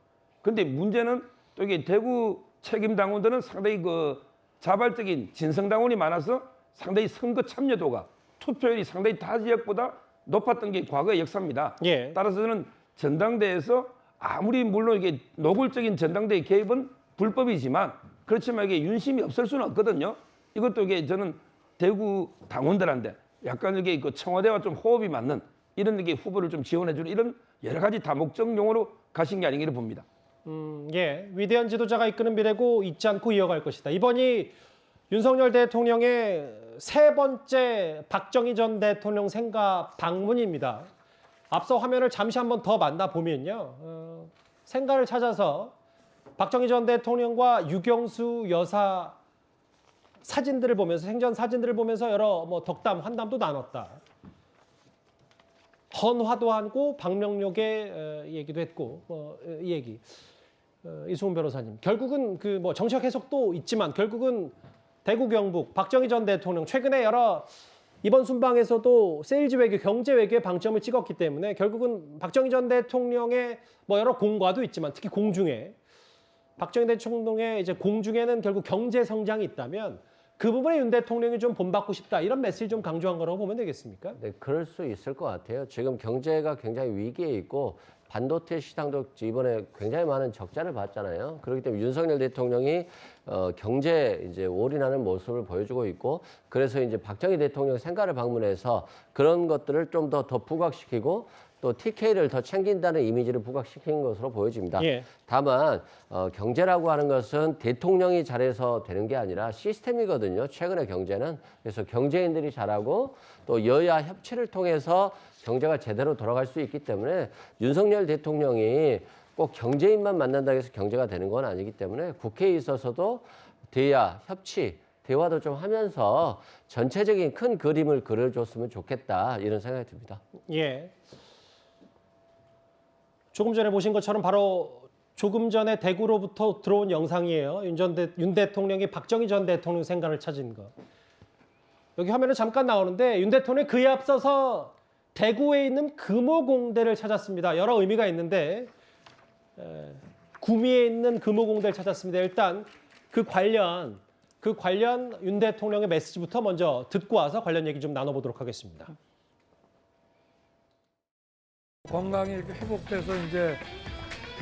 근데 문제는 또 이게 대구 책임 당원들은 상당히 그 자발적인 진성 당원이 많아서 상당히 선거 참여도가 투표율이 상당히 타 지역보다 높았던 게 과거의 역사입니다. 예. 따라서 저는 전당대회에서 아무리 물론 이게 노골적인 전당대회 개입은 불법이지만 그렇지만 이게 윤심이 없을 수는 없거든요. 이것도 이게 저는 대구 당원들한테 약간 이게 그 청와대와 좀 호흡이 맞는 이런 게 후보를 좀 지원해주는 이런 여러 가지 다목적 용어로 가신 게 아닌가 봅니다. 예, 위대한 지도자가 이끄는 미래고 잊지 않고 이어갈 것이다. 이번이 윤석열 대통령의 세 번째 박정희 전 대통령 생가 방문입니다. 앞서 화면을 잠시 한번 더 만나보면요. 생가를 찾아서 박정희 전 대통령과 유경수 여사 사진들을 보면서 생전 사진들을 보면서 여러 뭐 덕담, 환담도 나눴다. 헌화도 하고 방명록의 얘기도 했고 이 얘기. 이승훈 변호사님, 결국은 그 뭐 정치적 해석도 있지만 결국은 대구 경북 박정희 전 대통령 최근에 여러 이번 순방에서도 세일즈 외교, 경제 외교에 방점을 찍었기 때문에 결국은 박정희 전 대통령의 뭐 여러 공과도 있지만 특히 공중에 박정희 대통령의 이제 공중에는 결국 경제 성장이 있다면 그 부분에 윤 대통령이 좀 본받고 싶다 이런 메시지 좀 강조한 거라고 보면 되겠습니까? 네, 그럴 수 있을 것 같아요. 지금 경제가 굉장히 위기에 있고 반도체 시장도 이번에 굉장히 많은 적자를 봤잖아요. 그렇기 때문에 윤석열 대통령이 경제 이제 올인하는 모습을 보여주고 있고 그래서 이제 박정희 대통령 생가를 방문해서 그런 것들을 좀 더 부각시키고 또 TK를 더 챙긴다는 이미지를 부각시킨 것으로 보여집니다. 예. 다만 경제라고 하는 것은 대통령이 잘해서 되는 게 아니라 시스템이거든요. 최근의 경제는. 그래서 경제인들이 잘하고 또 여야 협치를 통해서 경제가 제대로 돌아갈 수 있기 때문에 윤석열 대통령이 꼭 경제인만 만난다고 해서 경제가 되는 건 아니기 때문에 국회에 있어서도 대야, 협치, 대화도 좀 하면서 전체적인 큰 그림을 그려줬으면 좋겠다 이런 생각이 듭니다. 예. 조금 전에 보신 것처럼 바로 조금 전에 대구로부터 들어온 영상이에요. 윤 대통령이 박정희 전 대통령 생가를 찾은 거. 여기 화면에 잠깐 나오는데 윤 대통령이 그에 앞서서 대구에 있는 금호공대를 찾았습니다. 여러 의미가 있는데 구미에 있는 금호공대를 찾았습니다. 일단 그 관련 윤 대통령의 메시지부터 먼저 듣고 와서 관련 얘기 좀 나눠보도록 하겠습니다. 건강이 이렇게 회복돼서 이제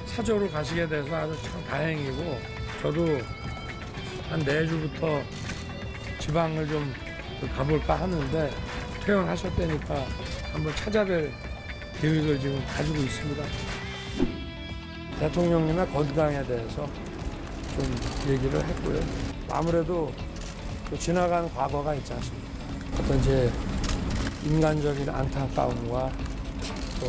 사저로 가시게 돼서 아주 참 다행이고 저도 한 내주부터 지방을 좀 가볼까 하는데 퇴원하셨다니까 한번 찾아뵐 계획을 지금 가지고 있습니다. 대통령님의 건강에 대해서 좀 얘기를 했고요. 아무래도 그 지나간 과거가 있지 않습니까? 어떤 제 인간적인 안타까움과 또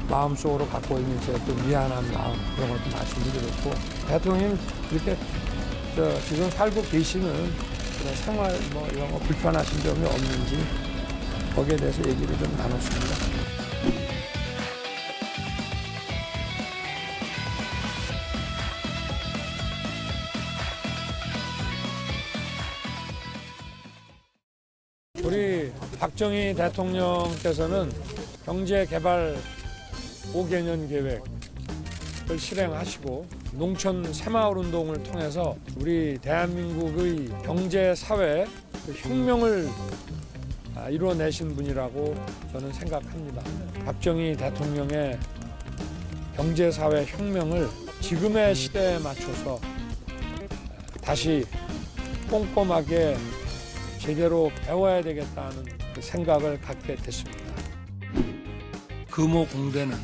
마음속으로 갖고 있는 제 또 미안한 마음 그런 것도 말씀드렸고 대통령님 이렇게 지금 살고 계시는 그런 생활 뭐 이런 거 불편하신 점이 없는지 거기에 대해서 얘기를 좀 나눴습니다. 우리 박정희 대통령께서는 경제개발 5개년 계획을 실행하시고 농촌 새마을 운동을 통해서 우리 대한민국의 경제 사회 혁명을 이루어내신 분이라고 저는 생각합니다. 박정희 대통령의 경제 사회 혁명을 지금의 시대에 맞춰서 다시 꼼꼼하게 제대로 배워야 되겠다는 그 생각을 갖게 됐습니다. 금호공대는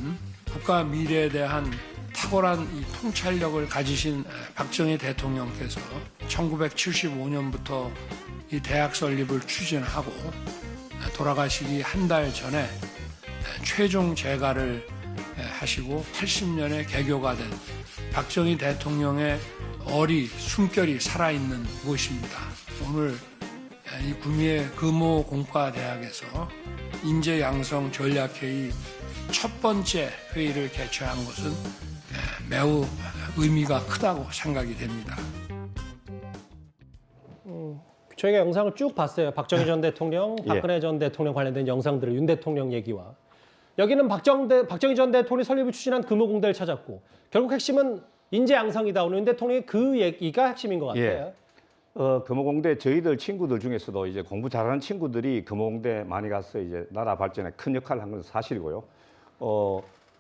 국가 미래에 대한 탁월한 이 통찰력을 가지신 박정희 대통령께서 1975년부터 이 대학 설립을 추진하고 돌아가시기 한 달 전에 최종 재가를 하시고 80년에 개교가 된 박정희 대통령의 숨결이 살아있는 곳입니다. 오늘 이 구미의 금호공과대학에서 인재양성 전략회의 첫 번째 회의를 개최한 것은 매우 의미가 크다고 생각이 됩니다. 저희가 영상을 쭉 봤어요. 박정희 전 대통령, 예. 박근혜 전 대통령 관련된 영상들을 윤 대통령 얘기와 여기는 박정희 전 대통령이 설립을 추진한 금호공대를 찾았고 결국 핵심은 인재 양성이다. 오늘 윤 대통령의 그 얘기가 핵심인 것 같아요. 예. 금호공대 저희들 친구들 중에서도 이제 공부 잘하는 친구들이 금호공대 많이 가서 이제 나라 발전에 큰 역할을 한 건 사실이고요.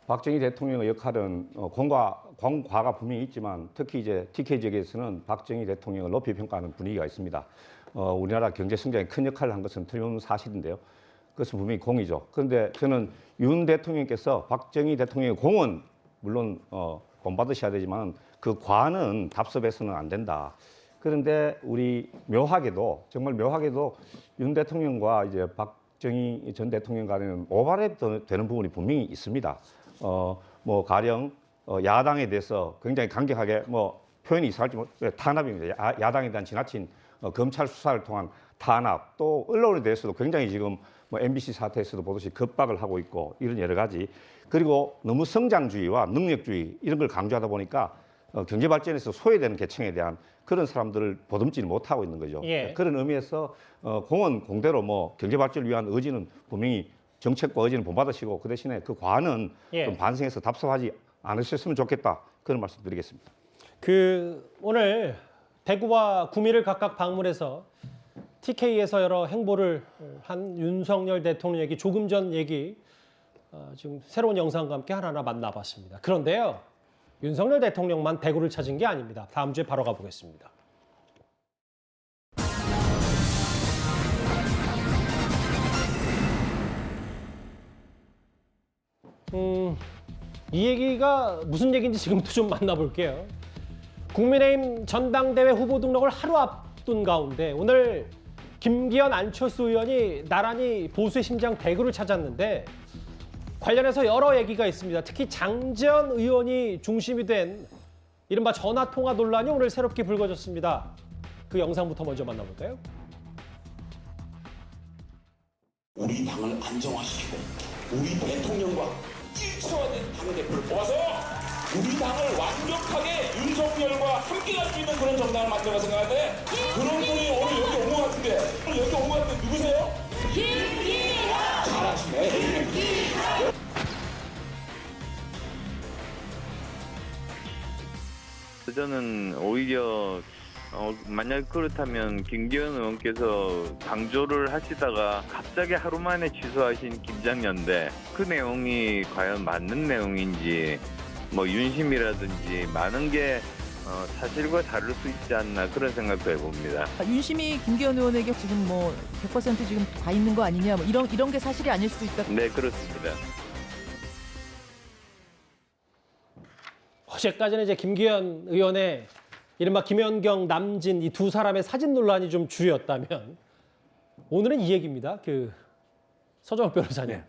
박정희 대통령의 역할은 공과가 분명히 있지만 특히 이제 TK 지역에서는 박정희 대통령을 높이 평가하는 분위기가 있습니다. 우리나라 경제 성장에 큰 역할을 한 것은 틀림없는 사실인데요. 그것은 분명히 공이죠. 그런데 저는 윤 대통령께서 박정희 대통령의 공은 물론 본받으셔야 되지만 그 과는 답습해서는 안 된다. 그런데 우리 정말 묘하게도 윤 대통령과 이제 박정희 전 대통령 간에는 오바랩 되는 부분이 분명히 있습니다. 가령 야당에 대해서 굉장히 강력하게 표현이 이상할지 탄압입니다. 야당에 대한 지나친 검찰 수사를 통한 탄압, 또 언론에 대해서도 굉장히 지금 MBC 사태에서도 보듯이 겁박을 하고 있고 이런 여러 가지. 그리고 너무 성장주의와 능력주의 이런 걸 강조하다 보니까 경제 발전에서 소외되는 계층에 대한 그런 사람들을 보듬지는 못하고 있는 거죠. 예. 그런 의미에서 공은 공대로 경제 발전을 위한 의지는 분명히 정책과 의지는 본받으시고 그 대신에 그 과는 좀 반성해서 답답하지 않으셨으면 좋겠다. 그런 말씀 드리겠습니다. 오늘 대구와 구미를 각각 방문해서 TK에서 여러 행보를 한 윤석열 대통령 얘기, 조금 전 얘기 지금 새로운 영상과 함께 하나하나 만나봤습니다. 그런데요. 윤석열 대통령만 대구를 찾은 게 아닙니다. 다음 주에 바로 가보겠습니다. 이 얘기가 무슨 얘기인지 지금부터 좀 만나볼게요. 국민의힘 전당대회 후보 등록을 하루 앞둔 가운데 오늘 김기현, 안철수 의원이 나란히 보수의 심장 대구를 찾았는데 관련해서 여러 얘기가 있습니다. 특히 장제원 의원이 중심이 된 이른바 전화통화 논란이 오늘 새롭게 불거졌습니다. 그 영상부터 먼저 만나볼까요? 우리 당을 안정화시키고 우리 대통령과 일체화된 당대표를 뽑아서 우리 당을 완벽하게 윤석열과 함께 갈 수 있는 그런 정당을 만들어가 생각하는데 그런 분이 오늘 여기 온 것 같은데 여기 온 것 같은데 누구세요? 김기현! 잘하시네. 김기현! 저는 오히려 만약 그렇다면 김기현 의원께서 강조를 하시다가 갑자기 하루 만에 취소하신 김장연대 그 내용이 과연 맞는 내용인지 윤심이라든지 많은 게 사실과 다를 수 있지 않나 그런 생각도 해봅니다. 윤심이 김기현 의원에게 지금 100% 지금 가 있는 거 아니냐 이런 게 사실이 아닐 수도 있다. 네, 그렇습니다. 어제까지는 이제 김기현 의원의 이른바 김연경, 남진 이 두 사람의 사진 논란이 좀 주였다면 오늘은 이 얘기입니다. 서정욱 변호사님.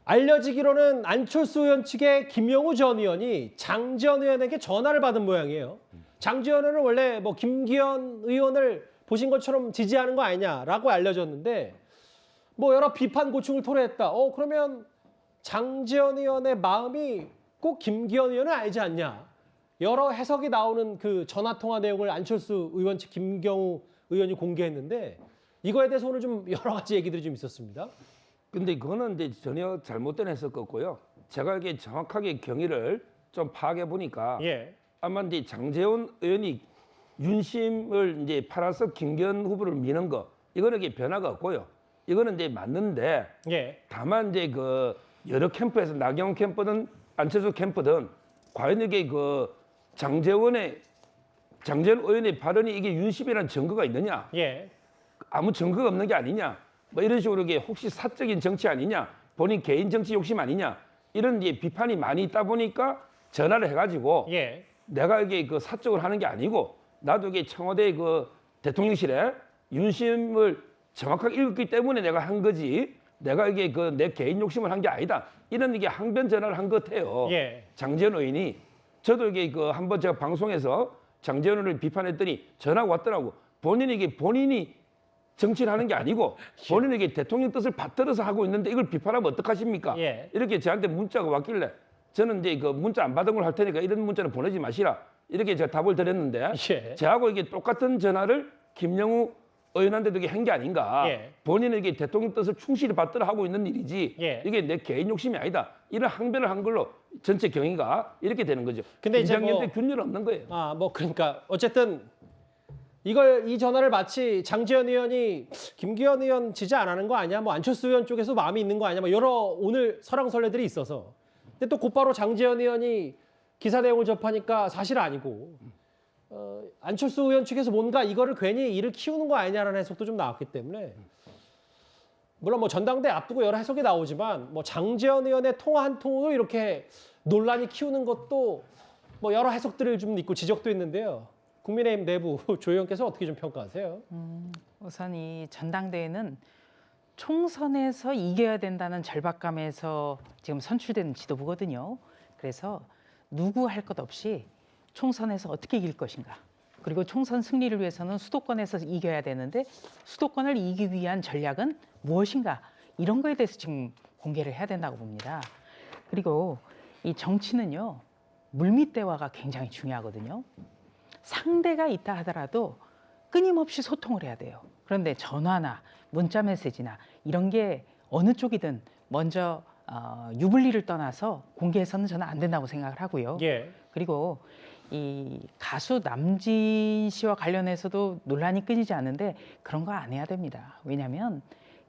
알려지기로는 안철수 의원 측의 김영우 전 의원이 장제원 의원에게 전화를 받은 모양이에요. 장제원 의원은 원래 김기현 의원을 보신 것처럼 지지하는 거 아니냐라고 알려졌는데 여러 비판 고충을 토로했다. 그러면 장제원 의원의 마음이 꼭 김기현 의원을 알지 않냐. 여러 해석이 나오는 그 전화통화 내용을 안철수 의원 측 김경우 의원이 공개했는데 이거에 대해서 오늘 좀 여러 가지 얘기들이 좀 있었습니다. 근데 그거는 이제 전혀 잘못된 해석 같고요. 제가 이게 정확하게 경위를 좀 파악해 보니까 아마 이제 장제원 의원이 윤심을 이제 팔아서 김기현 후보를 미는 거 이거는 이게 변화가 없고요. 이거는 이제 맞는데 다만 이제 여러 캠프에서 나경원 캠프든 안철수 캠프든 과연 이게 그 장재원 의원의 발언이 이게 윤심이라는 증거가 있느냐? 예. 아무 증거가 없는 게 아니냐? 뭐 이런 식으로 이게 혹시 사적인 정치 아니냐? 본인 개인 정치 욕심 아니냐? 이런 이제 비판이 많이 있다 보니까 전화를 해가지고 예. 내가 이게 그 사적으로 하는 게 아니고 나도 이게 청와대 그 대통령실에 윤심을 정확하게 읽었기 때문에 내가 한 거지. 내가 이게 그 내 개인 욕심을 한 게 아니다. 이런 이게 항변 전화를 한 것 같아요. 예. 장재원 의원이. 저도 이게 그 한번 제가 방송에서 장재원 의원을 비판했더니 전화가 왔더라고. 본인이 정치를 하는 게 아니고 본인에게 대통령 뜻을 받들어서 하고 있는데 이걸 비판하면 어떡하십니까? 예. 이렇게 저한테 문자가 왔길래 저는 이제 그 문자 안 받은 걸 할 테니까 이런 문자는 보내지 마시라. 이렇게 제가 답을 드렸는데 예. 저하고 이게 똑같은 전화를 김영우 의원한테도 이게 한 게 아닌가. 예. 본인에게 대통령 뜻을 충실히 받들어 하고 있는 일이지 예. 이게 내 개인 욕심이 아니다. 이런 항변을 한 걸로 전체 경위가 이렇게 되는 거죠. 근데 이제 김장년대 뭐- 균열 없는 거예요. 아, 뭐 그러니까 어쨌든 이 전화를 마치 장재현 의원이 김기현 의원 지지 안 하는 거 아니야? 뭐 안철수 의원 쪽에서 마음이 있는 거 아니야? 뭐 여러 오늘 설왕설래들이 있어서. 근데 또 곧바로 장재현 의원이 기사 내용을 접하니까 사실 아니고 안철수 의원 측에서 뭔가 이거를 괜히 일을 키우는 거 아니냐라는 해석도 좀 나왔기 때문에 물론 뭐 전당대 앞두고 여러 해석이 나오지만 뭐 장재현 의원의 통화 한 통으로 이렇게 논란이 키우는 것도 뭐 여러 해석들을 좀 있고 지적도 있는데요. 국민의힘 내부 조 의원께서 어떻게 좀 평가하세요? 우선 이 전당대회는 총선에서 이겨야 된다는 절박감에서 지금 선출된 지도부거든요. 그래서 누구 할 것 없이 총선에서 어떻게 이길 것인가. 그리고 총선 승리를 위해서는 수도권에서 이겨야 되는데 수도권을 이기기 위한 전략은 무엇인가. 이런 거에 대해서 지금 공개를 해야 된다고 봅니다. 그리고 이 정치는요. 물밑 대화가 굉장히 중요하거든요. 상대가 있다 하더라도 끊임없이 소통을 해야 돼요. 그런데 전화나 문자 메시지나 이런 게 어느 쪽이든 먼저 유불리를 떠나서 공개해서는 저는 안 된다고 생각을 하고요. 예. 그리고 이 가수 남진 씨와 관련해서도 논란이 끊이지 않는데 그런 거 안 해야 됩니다. 왜냐하면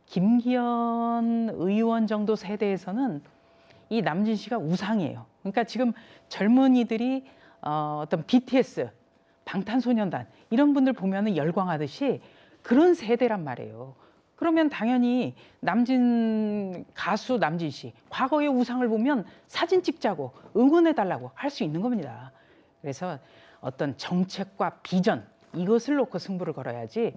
김기현 의원 정도 세대에서는 이 남진 씨가 우상이에요. 그러니까 지금 젊은이들이 어떤 BTS, 방탄소년단 이런 분들 보면은 열광하듯이 그런 세대란 말이에요. 그러면 당연히 가수 남진 씨 과거의 우상을 보면 사진 찍자고 응원해달라고 할 수 있는 겁니다. 그래서 어떤 정책과 비전 이것을 놓고 승부를 걸어야지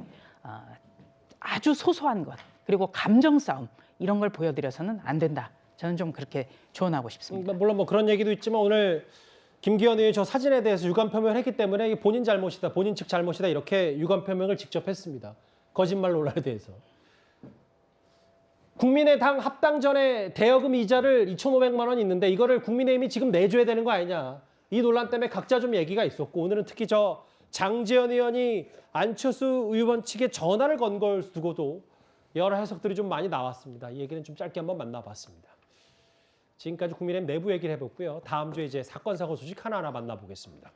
아주 소소한 것 그리고 감정 싸움 이런 걸 보여드려서는 안 된다. 저는 좀 그렇게 조언하고 싶습니다. 물론 뭐 그런 얘기도 있지만 오늘 김기현 의원이 저 사진에 대해서 유감 표명을 했기 때문에 이게 본인 잘못이다, 본인 측 잘못이다 이렇게 유감 표명을 직접 했습니다. 거짓말 논란에 대해서. 국민의당 합당 전에 대여금 이자를 2,500만 원 있는데 이거를 국민의힘이 지금 내줘야 되는 거 아니냐. 이 논란 때문에 각자 좀 얘기가 있었고 오늘은 특히 저 장재현 의원이 안철수 의원 측에 전화를 건 걸 두고도 여러 해석들이 좀 많이 나왔습니다. 이 얘기는 좀 짧게 한번 만나봤습니다. 지금까지 국민의힘 내부 얘기를 해봤고요. 다음 주에 이제 사건 사고 소식 하나하나 만나보겠습니다.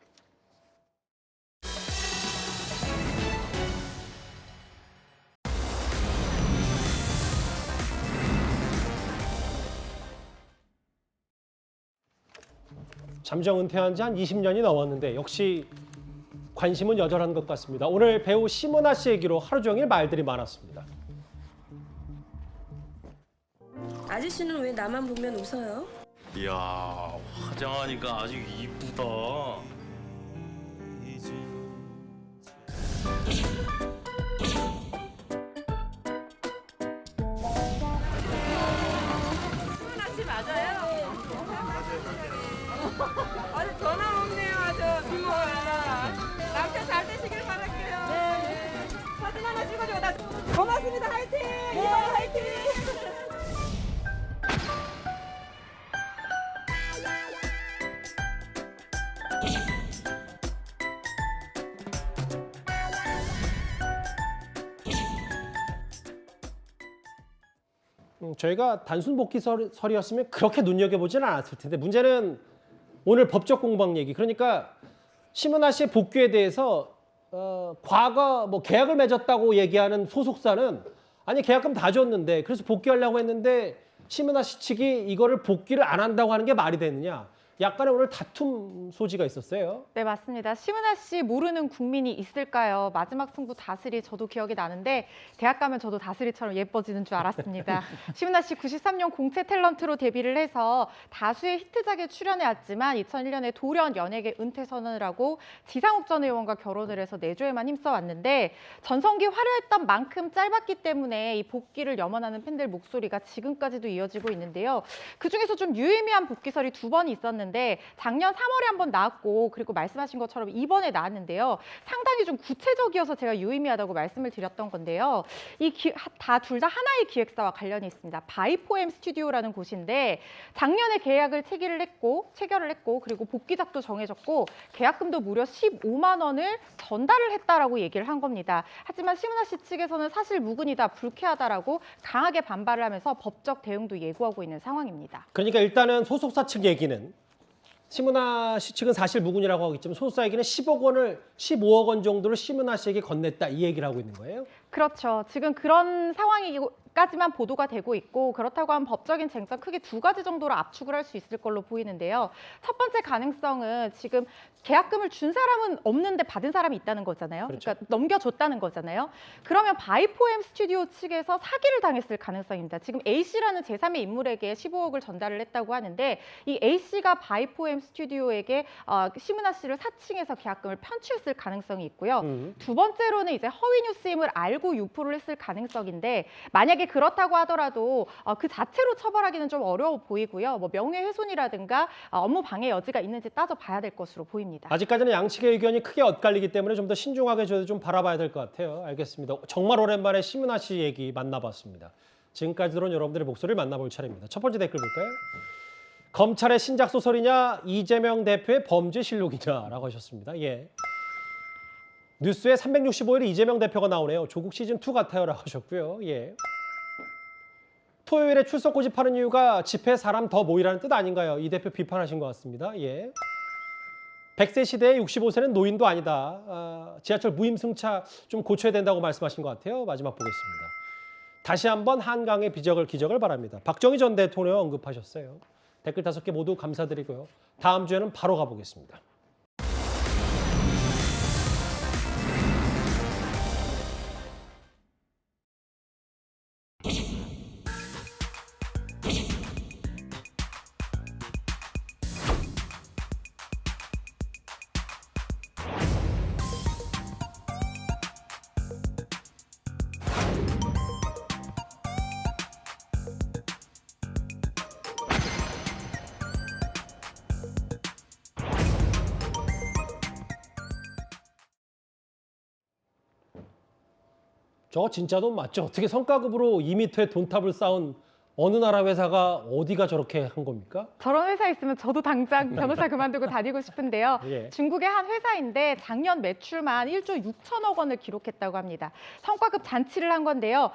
잠정 은퇴한 지 한 20년이 넘었는데 역시 관심은 여전한 것 같습니다. 오늘 배우 심은하 씨 얘기로 하루 종일 말들이 많았습니다. 아저씨는 왜 나만 보면 웃어요? 이야, 화장하니까 아주 이쁘다. 씨 맞아요? 아주 전화롭네요, 아주 비모가. 남편 잘 되시길 바랄게요. 네. 사진 하나 찍어줘. 나 고맙습니다. 화이팅! 네. 화이팅! 저희가 단순 복귀설이었으면 그렇게 눈여겨보지는 않았을 텐데 문제는 오늘 법적 공방 얘기. 그러니까 심은하 씨의 복귀에 대해서 과거 뭐 계약을 맺었다고 얘기하는 소속사는 아니 계약금 다 줬는데 그래서 복귀하려고 했는데 심은하 씨 측이 이거를 복귀를 안 한다고 하는 게 말이 되느냐. 약간의 오늘 다툼 소지가 있었어요. 네, 맞습니다. 심은하 씨 모르는 국민이 있을까요? 마지막 승부 다스리 저도 기억이 나는데 대학 가면 저도 다스리처럼 예뻐지는 줄 알았습니다. 심은하 씨 93년 공채 탤런트로 데뷔를 해서 다수의 히트작에 출연해왔지만 2001년에 돌연 연예계 은퇴 선언을 하고 지상욱 전 의원과 결혼을 해서 내조에만 힘써왔는데 전성기 화려했던 만큼 짧았기 때문에 이 복귀를 염원하는 팬들 목소리가 지금까지도 이어지고 있는데요. 그중에서 좀 유의미한 복귀설이 2번 있었는데 작년 3월에 한번 나왔고 그리고 말씀하신 것처럼 이번에 나왔는데요. 상당히 좀 구체적이어서 제가 유의미하다고 말씀을 드렸던 건데요. 이 둘 다 하나의 기획사와 관련이 있습니다. 바이포엠 스튜디오라는 곳인데 작년에 계약을 체결을 했고 그리고 복귀작도 정해졌고 계약금도 무려 15만 원을 전달을 했다라고 얘기를 한 겁니다. 하지만 심은하 씨 측에서는 사실 무근이다, 불쾌하다라고 강하게 반발을 하면서 법적 대응도 예고하고 있는 상황입니다. 그러니까 일단은 소속사 측 얘기는 심은하 씨 측은 사실 무근이라고 하겠지만 소속사 얘기는 15억 원 정도를 심은하 씨에게 건넸다 이 얘기를 하고 있는 거예요? 그렇죠. 지금 그런 상황까지만 보도가 되고 있고 그렇다고 하면 법적인 쟁점 크게 2가지 정도로 압축을 할 수 있을 걸로 보이는데요. 첫 번째 가능성은 지금 계약금을 준 사람은 없는데 받은 사람이 있다는 거잖아요. 그렇죠. 그러니까 넘겨줬다는 거잖아요. 그러면 바이포엠 스튜디오 측에서 사기를 당했을 가능성입니다. 지금 A씨라는 제3의 인물에게 15억을 전달을 했다고 하는데 이 A씨가 바이포엠 스튜디오에게 심은하 씨를 사칭해서 계약금을 편취했을 가능성이 있고요. 두 번째로는 이제 허위 뉴스임을 알고 유포를 했을 가능성인데 만약에 그렇다고 하더라도 그 자체로 처벌하기는 좀 어려워 보이고요. 뭐 명예훼손이라든가 업무 방해 여지가 있는지 따져봐야 될 것으로 보입니다. 아직까지는 양측의 의견이 크게 엇갈리기 때문에 좀 더 신중하게 저희도 좀 바라봐야 될 것 같아요. 알겠습니다. 정말 오랜만에 심은하 씨 얘기 만나봤습니다. 지금까지 들어온 여러분들의 목소리를 만나볼 차례입니다. 첫 번째 댓글 볼까요? 검찰의 신작 소설이냐 이재명 대표의 범죄 실록이냐라고 하셨습니다. 예. 뉴스에 365일에 이재명 대표가 나오네요. 조국 시즌2 같아요라고 하셨고요. 예. 토요일에 출석 고집하는 이유가 집회에 사람 더 모이라는 뜻 아닌가요? 이 대표 비판하신 것 같습니다. 예. 100세 시대에 65세는 노인도 아니다. 지하철 무임승차 좀 고쳐야 된다고 말씀하신 것 같아요. 마지막 보겠습니다. 다시 한번 한강의 기적을 바랍니다. 박정희 전 대통령 언급하셨어요. 댓글 5개 모두 감사드리고요. 다음 주에는 바로 가보겠습니다. 저거 진짜 돈 맞죠? 어떻게 성과급으로 2m의 돈탑을 쌓은 어느 나라 회사가 어디가 저렇게 한 겁니까? 저런 회사 있으면 저도 당장 변호사 그만두고 다니고 싶은데요. 예. 중국의 한 회사인데 작년 매출만 1조 6천억 원을 기록했다고 합니다. 성과급 잔치를 한 건데요.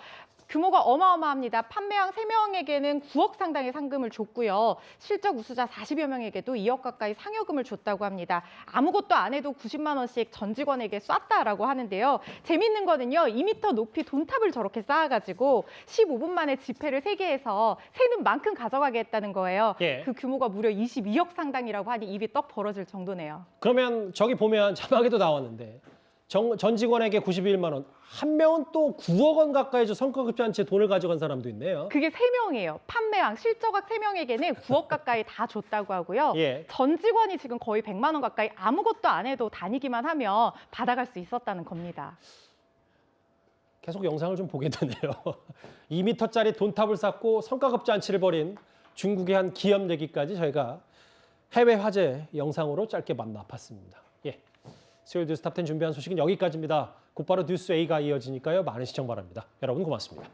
규모가 어마어마합니다. 판매왕 3명에게는 9억 상당의 상금을 줬고요. 실적 우수자 40여 명에게도 2억 가까이 상여금을 줬다고 합니다. 아무것도 안 해도 90만 원씩 전 직원에게 쐈다라고 하는데요. 재밌는 거는요. 2m 높이 돈탑을 저렇게 쌓아가지고 15분 만에 지폐를 3개 해서 세는 만큼 가져가게 했다는 거예요. 예. 그 규모가 무려 22억 상당이라고 하니 입이 떡 벌어질 정도네요. 그러면 저기 보면 자막에도 나왔는데 전 직원에게 91만 원, 한 명은 또 9억 원 가까이 저 성과급 잔치에 돈을 가져간 사람도 있네요. 그게 3명이에요. 판매왕, 실적악 3명에게는 9억 가까이 다 줬다고 하고요. 예. 전 직원이 지금 거의 100만 원 가까이 아무것도 안 해도 다니기만 하면 받아갈 수 있었다는 겁니다. 계속 영상을 좀 보게 되네요. 2m짜리 돈탑을 쌓고 성과급 잔치를 벌인 중국의 한 기업 얘기까지 저희가 해외 화제 영상으로 짧게 만나봤습니다. 예. 수요일 뉴스 탑10 준비한 소식은 여기까지입니다. 곧바로 뉴스 A가 이어지니까요. 많은 시청 바랍니다. 여러분 고맙습니다.